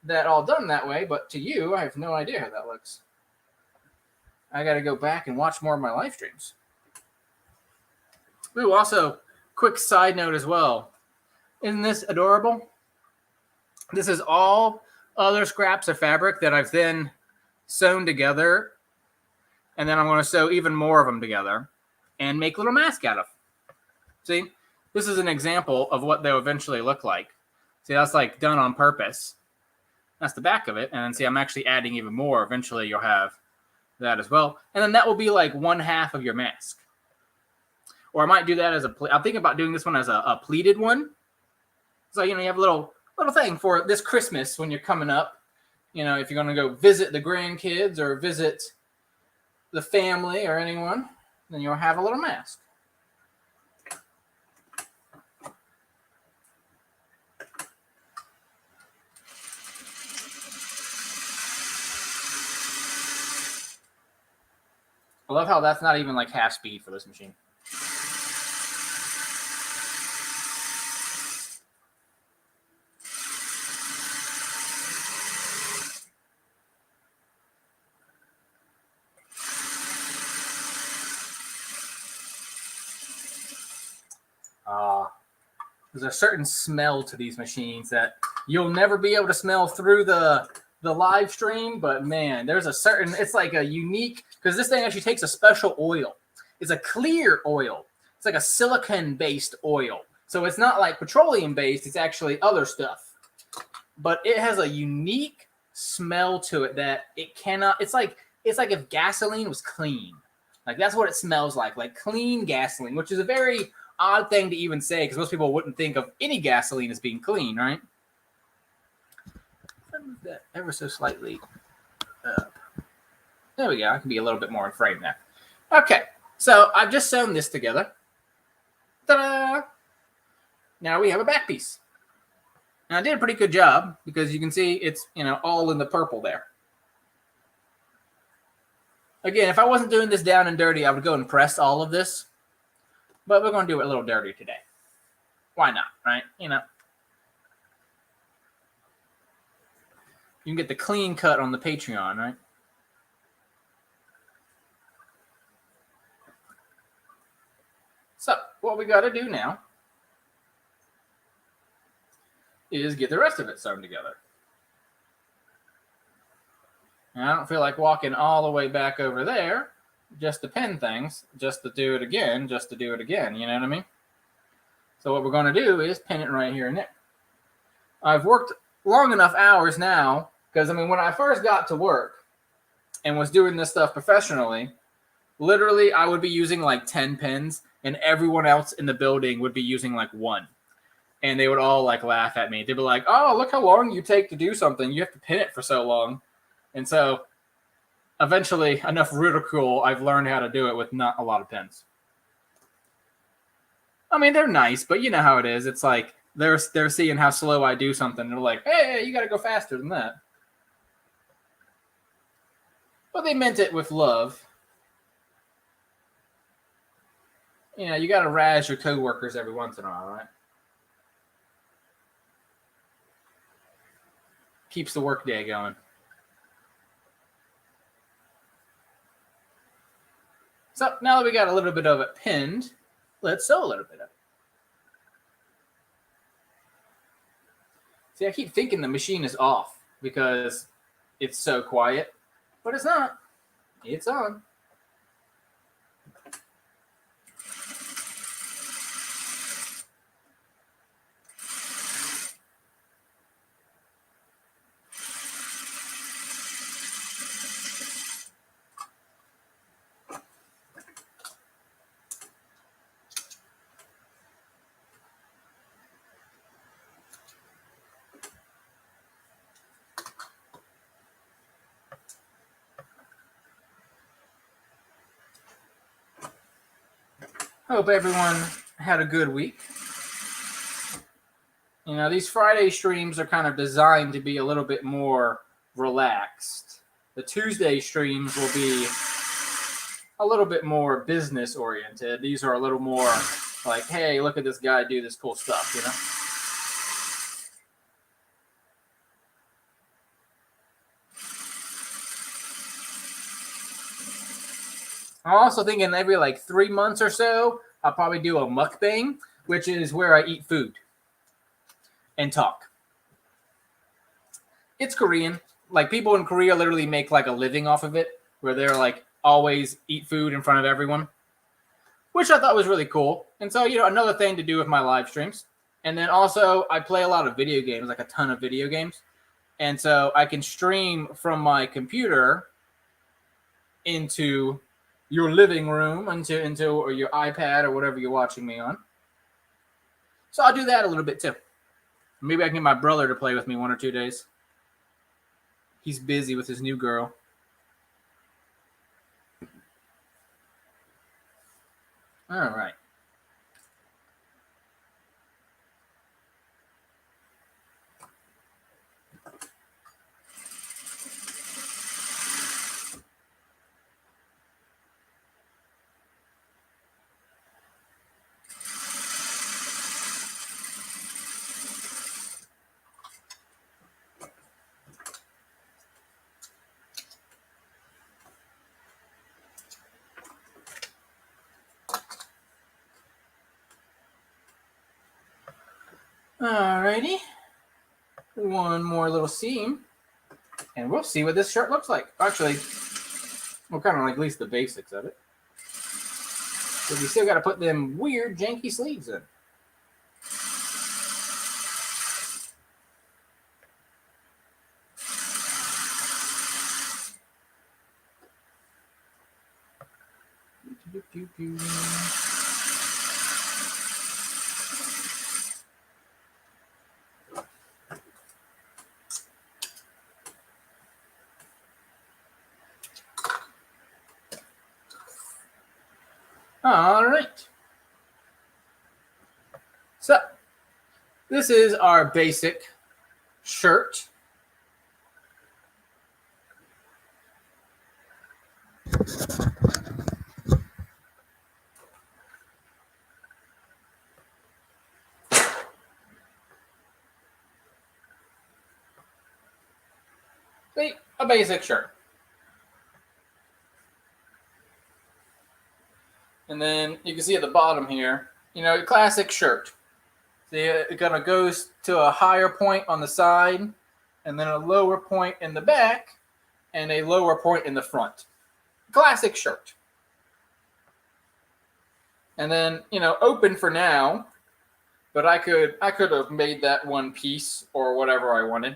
that all done that way. But to you, I have no idea how that looks. I got to go back and watch more of my live streams. Ooh, also, quick side note as well. Isn't this adorable? This is all other scraps of fabric that I've then sewn together, and then I'm going to sew even more of them together and make little masks out of. See, this is an example of what they'll eventually look like. See, that's like done on purpose. That's the back of it, and then see, I'm actually adding even more. Eventually, you'll have that as well, and then that will be like one half of your mask. Or I might do that as I'm thinking about doing this one as a pleated one. So you have a little thing for this Christmas when you're coming up. If you're going to go visit the grandkids or visit the family or anyone, then you'll have a little mask. I love how that's not even like half speed for this machine. There's a certain smell to these machines that you'll never be able to smell through the live stream, but man, there's a certain, it's like a unique, because this thing actually takes a special oil. It's a clear oil. It's like a silicon-based oil. So it's not like petroleum-based, it's actually other stuff. But it has a unique smell to it that it cannot, it's like if gasoline was clean. Like that's what it smells like clean gasoline, which is a very odd thing to even say because most people wouldn't think of any gasoline as being clean, right? Move that ever so slightly up. There we go. I can be a little bit more in frame there. Okay, so I've just sewn this together. Ta-da! Now we have a back piece. And I did a pretty good job because you can see it's, all in the purple there. Again, if I wasn't doing this down and dirty, I would go and press all of this. But we're going to do it a little dirty today. Why not, right? You can get the clean cut on the Patreon, right? So what we got to do now is get the rest of it sewn together. And I don't feel like walking all the way back over there just to pin things, just to do it again, you know what I mean? So what we're going to do is pin it right here and there. I've worked long enough hours now, because when I first got to work and was doing this stuff professionally, literally I would be using like 10 pins and everyone else in the building would be using like 1. And they would all like laugh at me. They'd be like, oh, look how long you take to do something. You have to pin it for so long. And so eventually, enough ridicule, I've learned how to do it with not a lot of pins. They're nice, but you know how it is. It's like they're seeing how slow I do something. And they're like, hey, you got to go faster than that. But they meant it with love. You got to razz your coworkers every once in a while, right? Keeps the workday going. So now that we got a little bit of it pinned, let's sew a little bit of it. See, I keep thinking the machine is off because it's so quiet, but it's not. It's on. Hope everyone had a good week. These Friday streams are kind of designed to be a little bit more relaxed. The Tuesday streams will be a little bit more business oriented. These are a little more like, hey, look at this guy do this cool stuff, I'm also thinking every like 3 months or so, I'll probably do a mukbang, which is where I eat food and talk. It's Korean. Like people in Korea literally make like a living off of it, where they're like always eat food in front of everyone, which I thought was really cool. And so, another thing to do with my live streams. And then also I play a lot of video games, like a ton of video games. And so I can stream from my computer into your living room, into or your iPad or whatever you're watching me on. So I'll do that a little bit too. Maybe I can get my brother to play with me 1 or 2 days. He's busy with his new girl. All right. Alrighty. One more little seam. And we'll see what this shirt looks like. Actually, we'll kind of like at least the basics of it. Because we still got to put them weird, janky sleeves in. All right. So, this is our basic shirt. See, a basic shirt. And then you can see at the bottom here, you know, classic shirt. See, it kind of goes to a higher point on the side, and then a lower point in the back, and a lower point in the front. Classic shirt. And then, you know, open for now, but I could have made that one piece or whatever I wanted.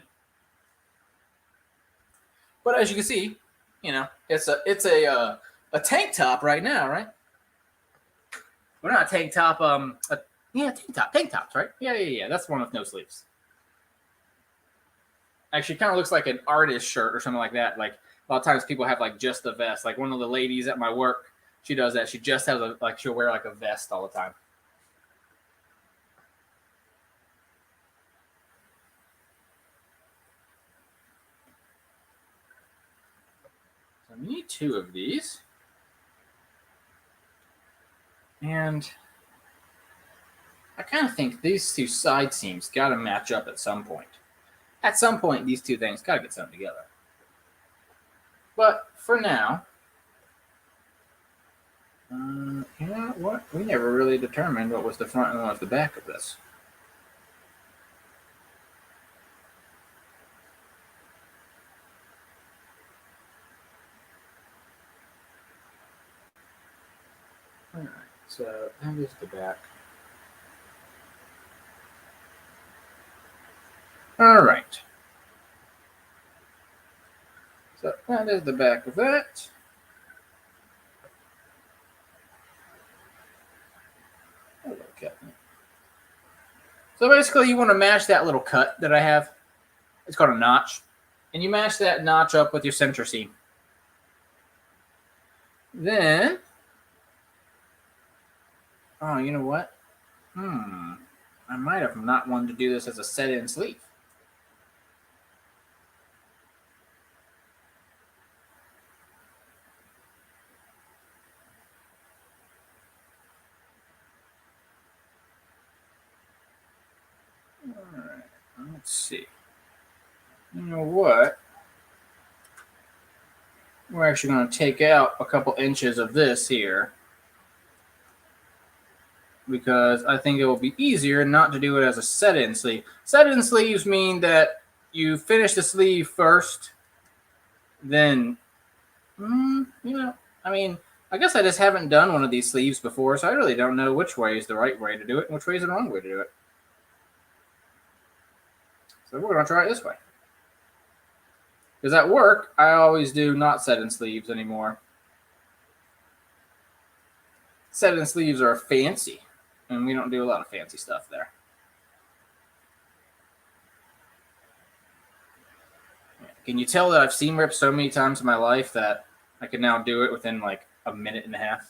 But as you can see, you know, it's a tank top right now, right? Well, not a tank top. Tank tops, right? Yeah. That's the one with no sleeves. Actually, kind of looks like an artist shirt or something like that. Like a lot of times, people have like just the vest. Like one of the ladies at my work, she does that. She just has she'll wear like a vest all the time. So we need 2 of these. And I kind of think these 2 side seams got to match up at some point. At some point, these 2 things got to get something together. But for now, you know what? We never really determined what was the front and what was the back of this. All right, so that is the back. All right. So that is the back of that. Hello, Captain. So basically, you want to match that little cut that I have. It's called a notch. And you match that notch up with your center seam. Then, oh, you know what? I might have not wanted to do this as a set-in sleeve. All right, let's see. You know what? We're actually going to take out a couple inches of this here because I think it will be easier not to do it as a set-in sleeve. Set-in sleeves mean that you finish the sleeve first, then, you know, I mean, I guess I just haven't done one of these sleeves before, so I really don't know which way is the right way to do it and which way is the wrong way to do it. So we're going to try it this way. Because at work, I always do not set-in sleeves anymore. Set-in sleeves are fancy, and we don't do a lot of fancy stuff there. Can you tell that I've seam ripped so many times in my life that I can now do it within like a minute and a half?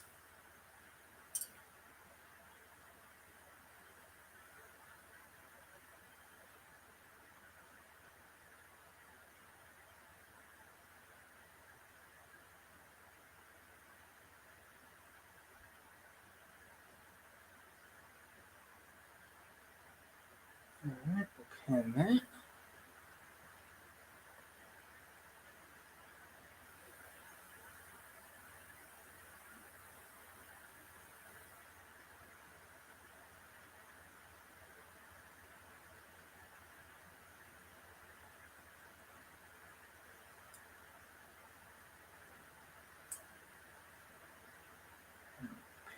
All right, we'll pin that.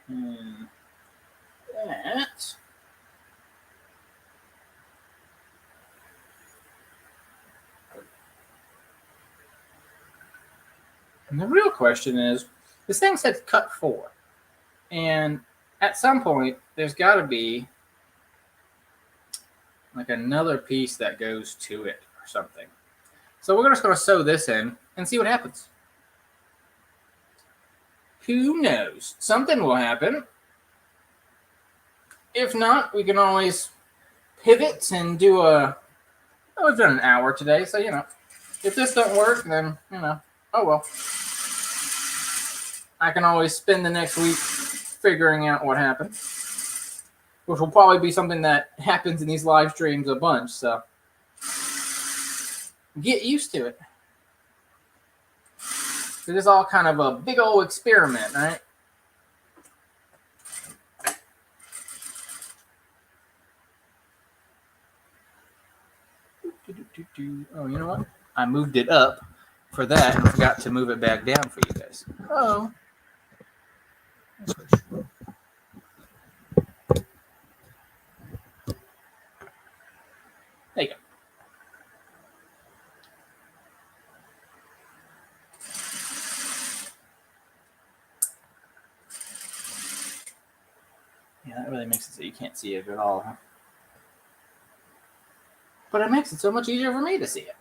And that. And the real question is, this thing said cut 4. And at some point, there's got to be like another piece that goes to it or something. So we're just going to sew this in and see what happens. Who knows? Something will happen. If not, we can always pivot and do a... Oh, we've done an hour today, so, if this don't work, then, oh well. I can always spend the next week figuring out what happened, which will probably be something that happens in these live streams a bunch, so get used to it. It is all kind of a big old experiment, right? Oh, you know what? I moved it up for that and forgot to move it back down for you guys. Oh. There you go. Yeah, that really makes it so you can't see it at all, huh? But it makes it so much easier for me to see it.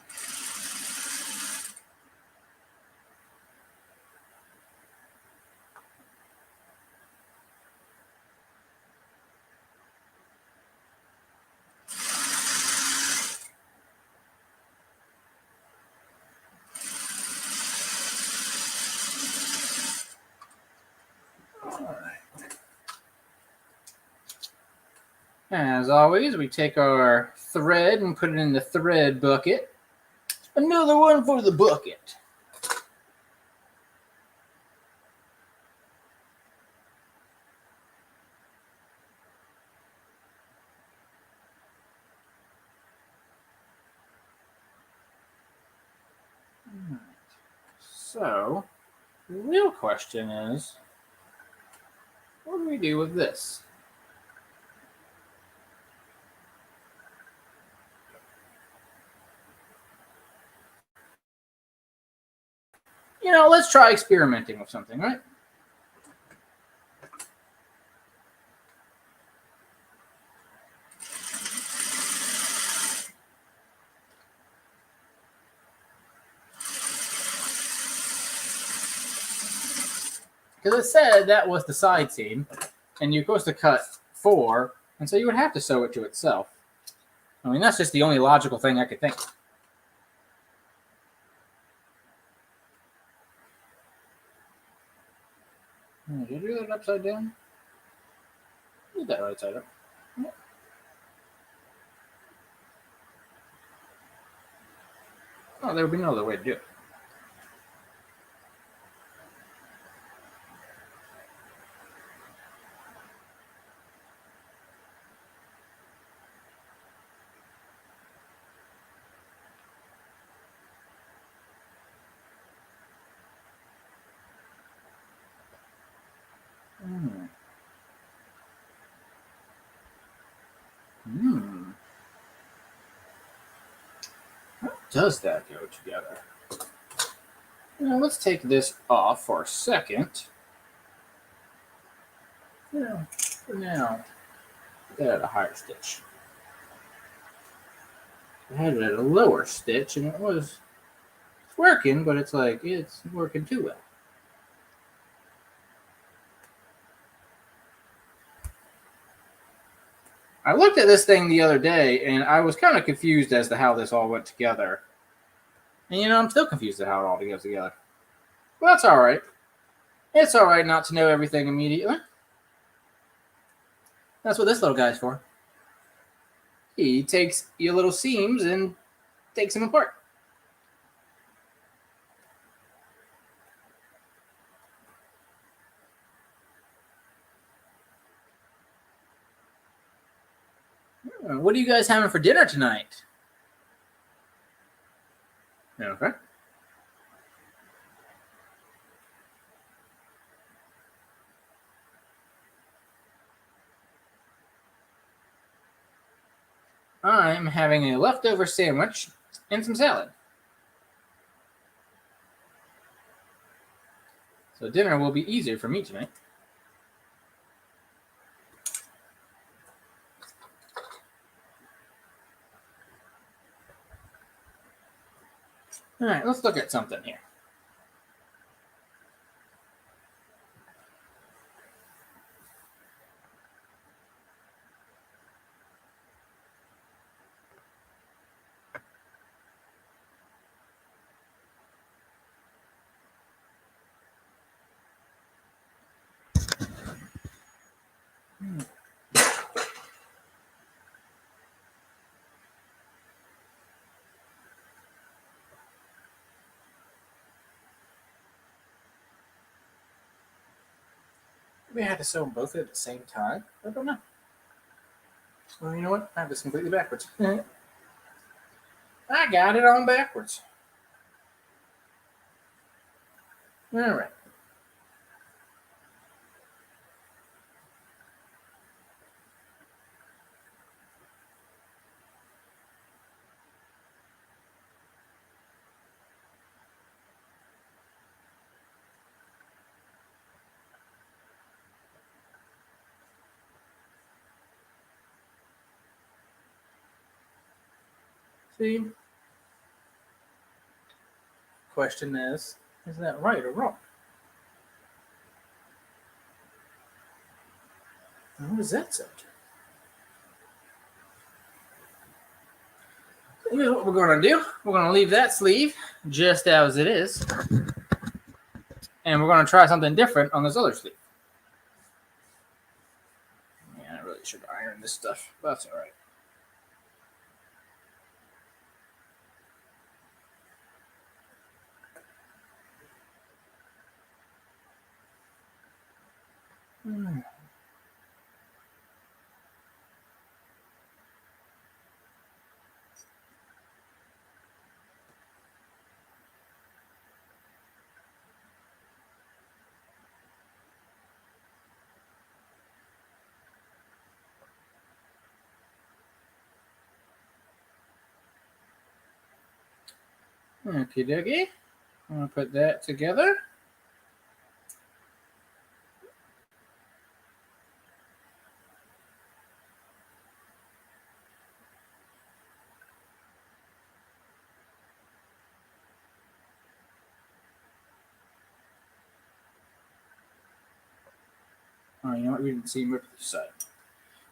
As always, we take our thread and put it in the thread bucket. Another one for the bucket. All right. So, the real question is, what do we do with this? Let's try experimenting with something, right? Because it said that was the side seam, and you're supposed to cut 4, and so you would have to sew it to itself. I mean, that's just the only logical thing I could think of. Did you do that upside down? Did that right side up. Yeah. Oh, there would be no other way to do it. How does that go together? Now, let's take this off for a second. For now, put that at a higher stitch. I had it at a lower stitch, and it's working, but it's working too well. I looked at this thing the other day, and I was kind of confused as to how this all went together. And, I'm still confused at how it all goes together. Well, that's all right. It's all right not to know everything immediately. That's what this little guy's for. He takes your little seams and takes them apart. What are you guys having for dinner tonight? Okay. I'm having a leftover sandwich and some salad. So dinner will be easier for me tonight. All right, let's look at something here. We had to sew them both at the same time. I don't know. Well, you know what? I have this completely backwards. I got it on backwards. All right. See? Question is that right or wrong? What does that say? Here's what we're going to do. We're going to leave that sleeve just as it is. And we're going to try something different on this other sleeve. Yeah, I really should iron this stuff, but that's all right. Okie dokie. I'm going to put that together. Oh, you know what? We didn't seam rip this side.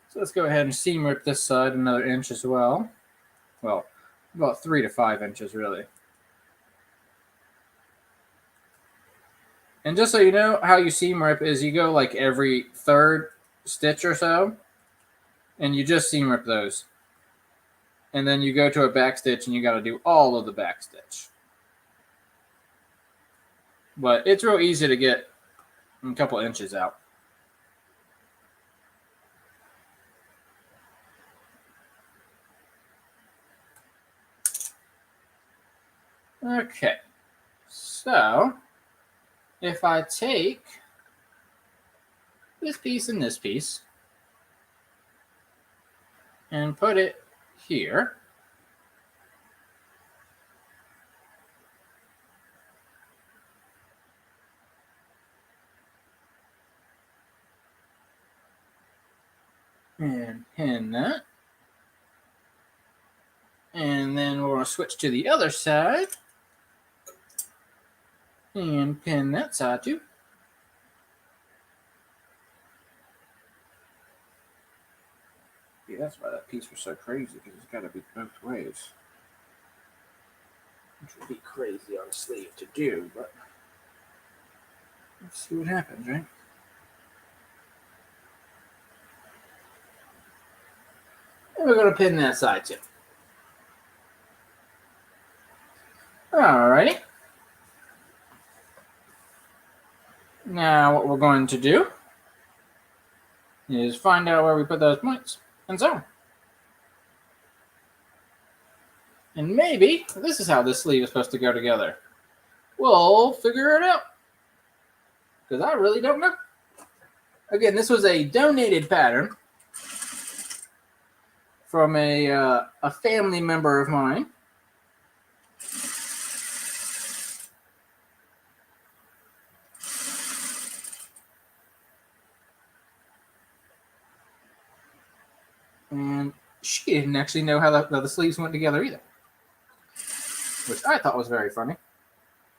So let's go ahead and seam rip this side another inch as well. Well, about 3 to 5 inches, really. And just so you know, how you seam rip is you go like every third stitch or so, and you just seam rip those. And then you go to a back stitch and you got to do all of the back stitch. But it's real easy to get a couple inches out. Okay, so if I take this piece and this piece and put it here, and pin that, and then we're going to switch to the other side and pin that side too. Yeah, that's why that piece was so crazy, because it's got to be both ways. Which would be crazy on a sleeve to do, but let's see what happens, right? And we're going to pin that side too. Alrighty. Now what we're going to do is find out where we put those points and sew them. And maybe this is how this sleeve is supposed to go together. We'll figure it out, because I really don't know. Again, this was a donated pattern from a family member of mine. And she didn't actually know how the sleeves went together either, which I thought was very funny.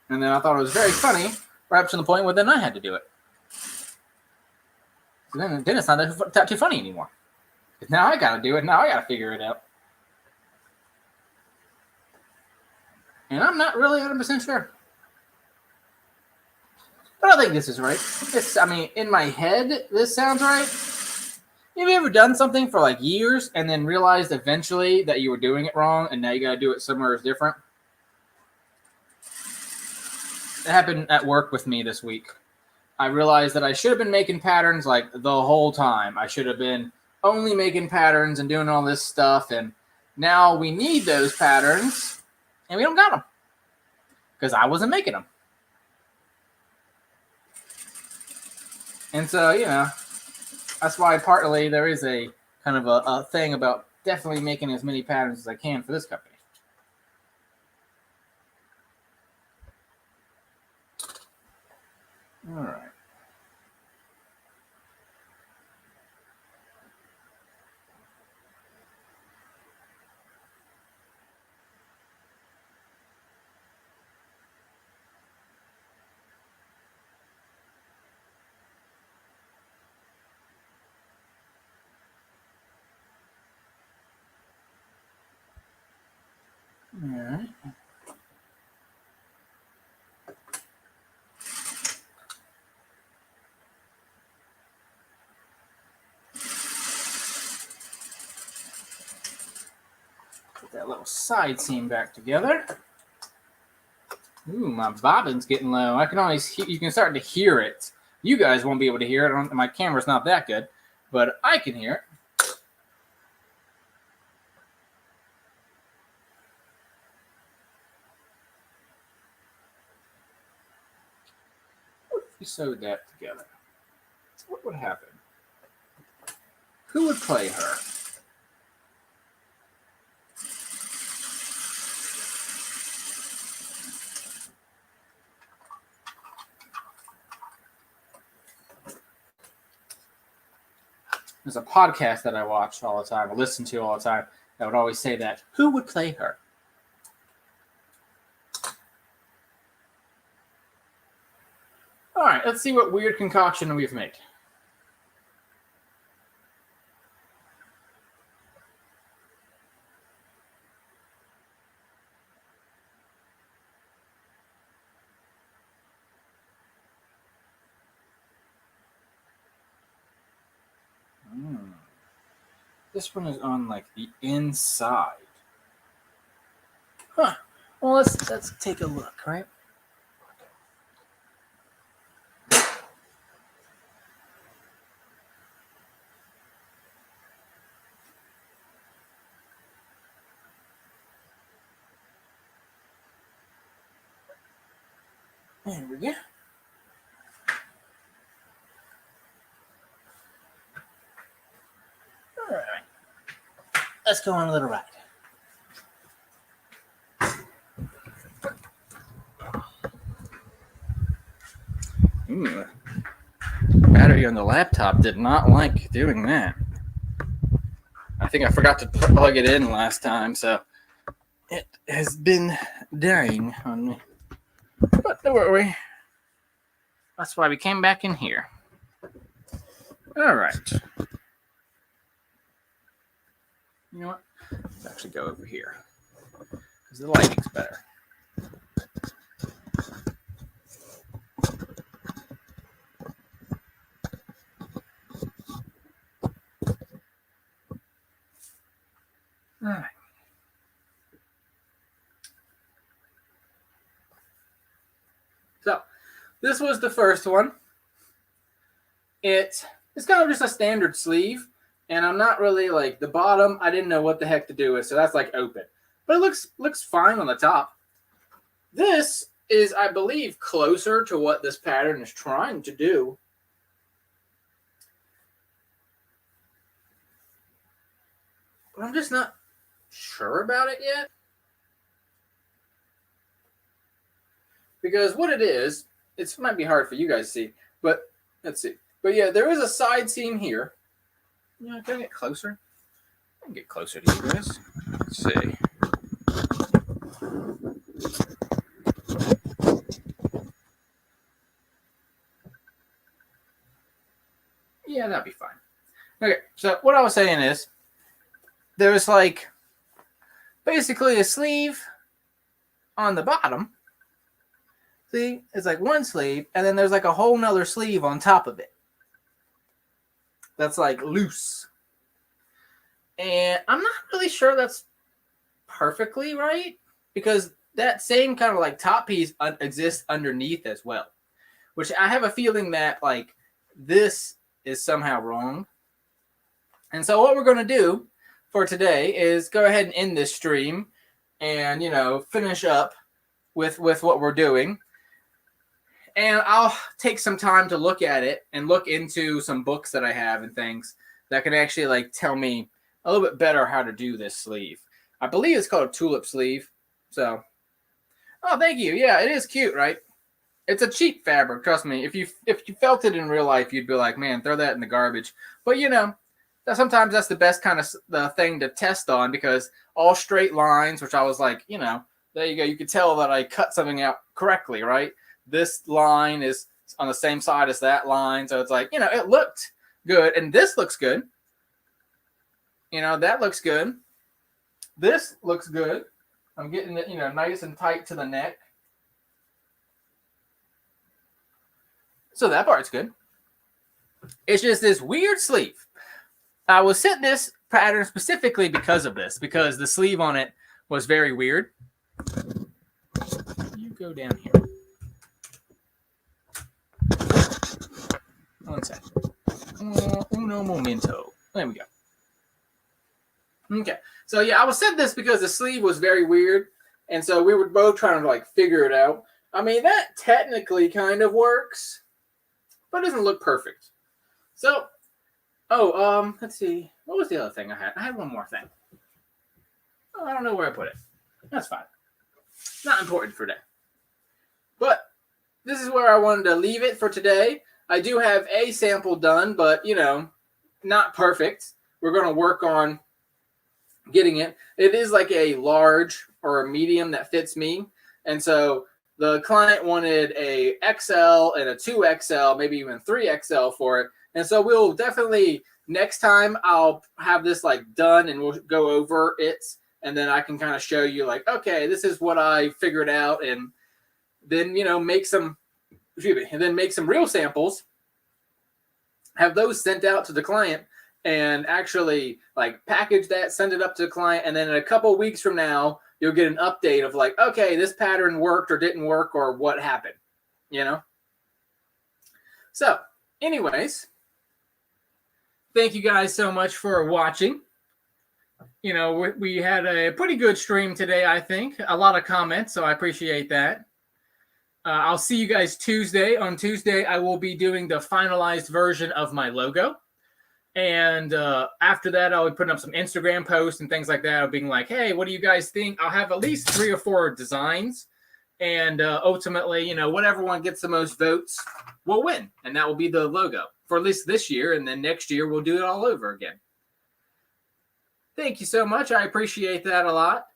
And then I thought it was very funny, right up to the point where then I had to do it. So then it's not that too funny anymore. Because now I got to do it. Now I got to figure it out. And I'm not really 100% sure. But I think this is right. In my head, this sounds right. Have you ever done something for like years and then realized eventually that you were doing it wrong and now you got to do it somewhere different? It happened at work with me this week. I realized that I should have been making patterns like the whole time. I should have been only making patterns and doing all this stuff. And now we need those patterns and we don't got them because I wasn't making them. And so, that's why partly there is a kind of a thing about definitely making as many patterns as I can for this company. All right. All right. Put that little side seam back together. Ooh, my bobbin's getting low. I can always you can start to hear it. You guys won't be able to hear it. My camera's not that good, but I can hear it. What if we sewed that together? What would happen? Who would play her? There's a podcast that I watch all the time, or listen to all the time, that would always say that. Who would play her? All right, let's see what weird concoction we've made. This one is on like the inside. Huh. Well, let's take a look, right? There we go. All right. Let's go on a little ride. Battery on the laptop did not like doing that. I think I forgot to plug it in last time, so it has been dying on me. But don't worry. That's why we came back in here. All right. You know what? Let's actually go over here because the lighting's better. All right. So this was the first one. It's kind of just a standard sleeve, and I'm not really like the bottom. I didn't know what the heck to do with, so that's like open, but it looks fine on the top. This is, I believe, closer to what this pattern is trying to do. but I'm just not sure about it yet. Because what it is, it might be hard for you guys to see, but let's see. But yeah, there is a side seam here. Yeah, can I get closer? I can get closer to you guys. Let's see. Yeah, that'd be fine. Okay, so what I was saying is, there's like basically a sleeve on the bottom. See, it's like one sleeve, and then there's like a whole nother sleeve on top of it. That's like loose. And I'm not really sure that's perfectly right, because that same kind of like top piece exists underneath as well, which I have a feeling that like this is somehow wrong. And so what we're going to do for today is go ahead and end this stream and, you know, finish up with what we're doing. And I'll take some time to look at it and look into some books that I have and things that can actually like tell me a little bit better how to do this sleeve. I believe it's called a tulip sleeve. So, oh, thank you. Yeah, it is cute, right? It's a cheap fabric. Trust me. If you felt it in real life, you'd be like, man, throw that in the garbage. But you know, sometimes that's the best kind of the thing to test on, because all straight lines, which I was like, you know, there you go. You could tell that I cut something out correctly, right? This line is on the same side as that line. So it's like, you know, it looked good. And this looks good. You know, that looks good. This looks good. I'm getting it, you know, nice and tight to the neck. So that part's good. It's just this weird sleeve. I was sent this pattern specifically because of this, because the sleeve on it was very weird. You go down here. One second. Uno momento. There we go. Okay. So yeah, I was sent this because the sleeve was very weird. And so we were both trying to like figure it out. I mean, that technically kind of works, but it doesn't look perfect. So, let's see. What was the other thing I had? I had one more thing. Oh, I don't know where I put it. That's fine. Not important for today. But this is where I wanted to leave it for today. I do have a sample done, but, you know, not perfect. We're going to work on getting it. It is like a large or a medium that fits me. And so the client wanted a XL and a 2XL, maybe even 3XL for it. And so we'll definitely, next time I'll have this like done and we'll go over it. And then I can kind of show you like, okay, this is what I figured out. And then, you know, make some real samples, have those sent out to the client, and actually like package that, send it up to the client. And then in a couple of weeks from now, you'll get an update of like, okay, this pattern worked or didn't work or what happened, you know? So anyways, thank you guys so much for watching. You know, we had a pretty good stream today, I think. A lot of comments, so I appreciate that. I'll see you guys Tuesday. On Tuesday, I will be doing the finalized version of my logo. And after that, I'll be putting up some Instagram posts and things like that. I'll being like, hey, what do you guys think? I'll have at least 3 or 4 designs. And ultimately, you know, whatever one gets the most votes will win. And that will be the logo for at least this year. And then next year, we'll do it all over again. Thank you so much. I appreciate that a lot.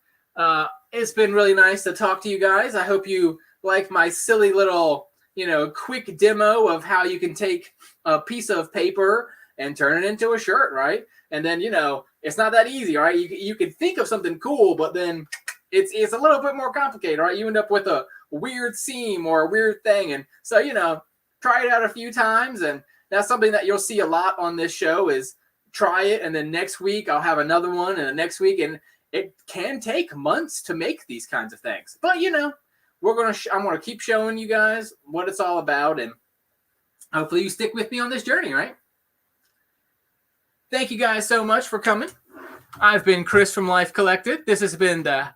It's been really nice to talk to you guys. I hope you like my silly little, you know, quick demo of how you can take a piece of paper and turn it into a shirt, right? And then, you know, it's not that easy, right? You can think of something cool, but then it's a little bit more complicated, right? You end up with a weird seam or a weird thing. And so, you know, try it out a few times. And that's something that you'll see a lot on this show is try it. And then next week I'll have another one, and the next week. And it can take months to make these kinds of things. But, you know, I'm going to keep showing you guys what it's all about. And hopefully you stick with me on this journey, right? Thank you guys so much for coming. I've been Chris from Life Collected. This has been the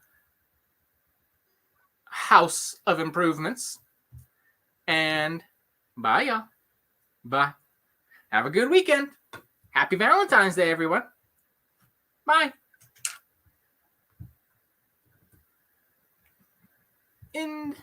House of Improvements. And bye, y'all. Bye. Have a good weekend. Happy Valentine's Day, everyone. Bye. end.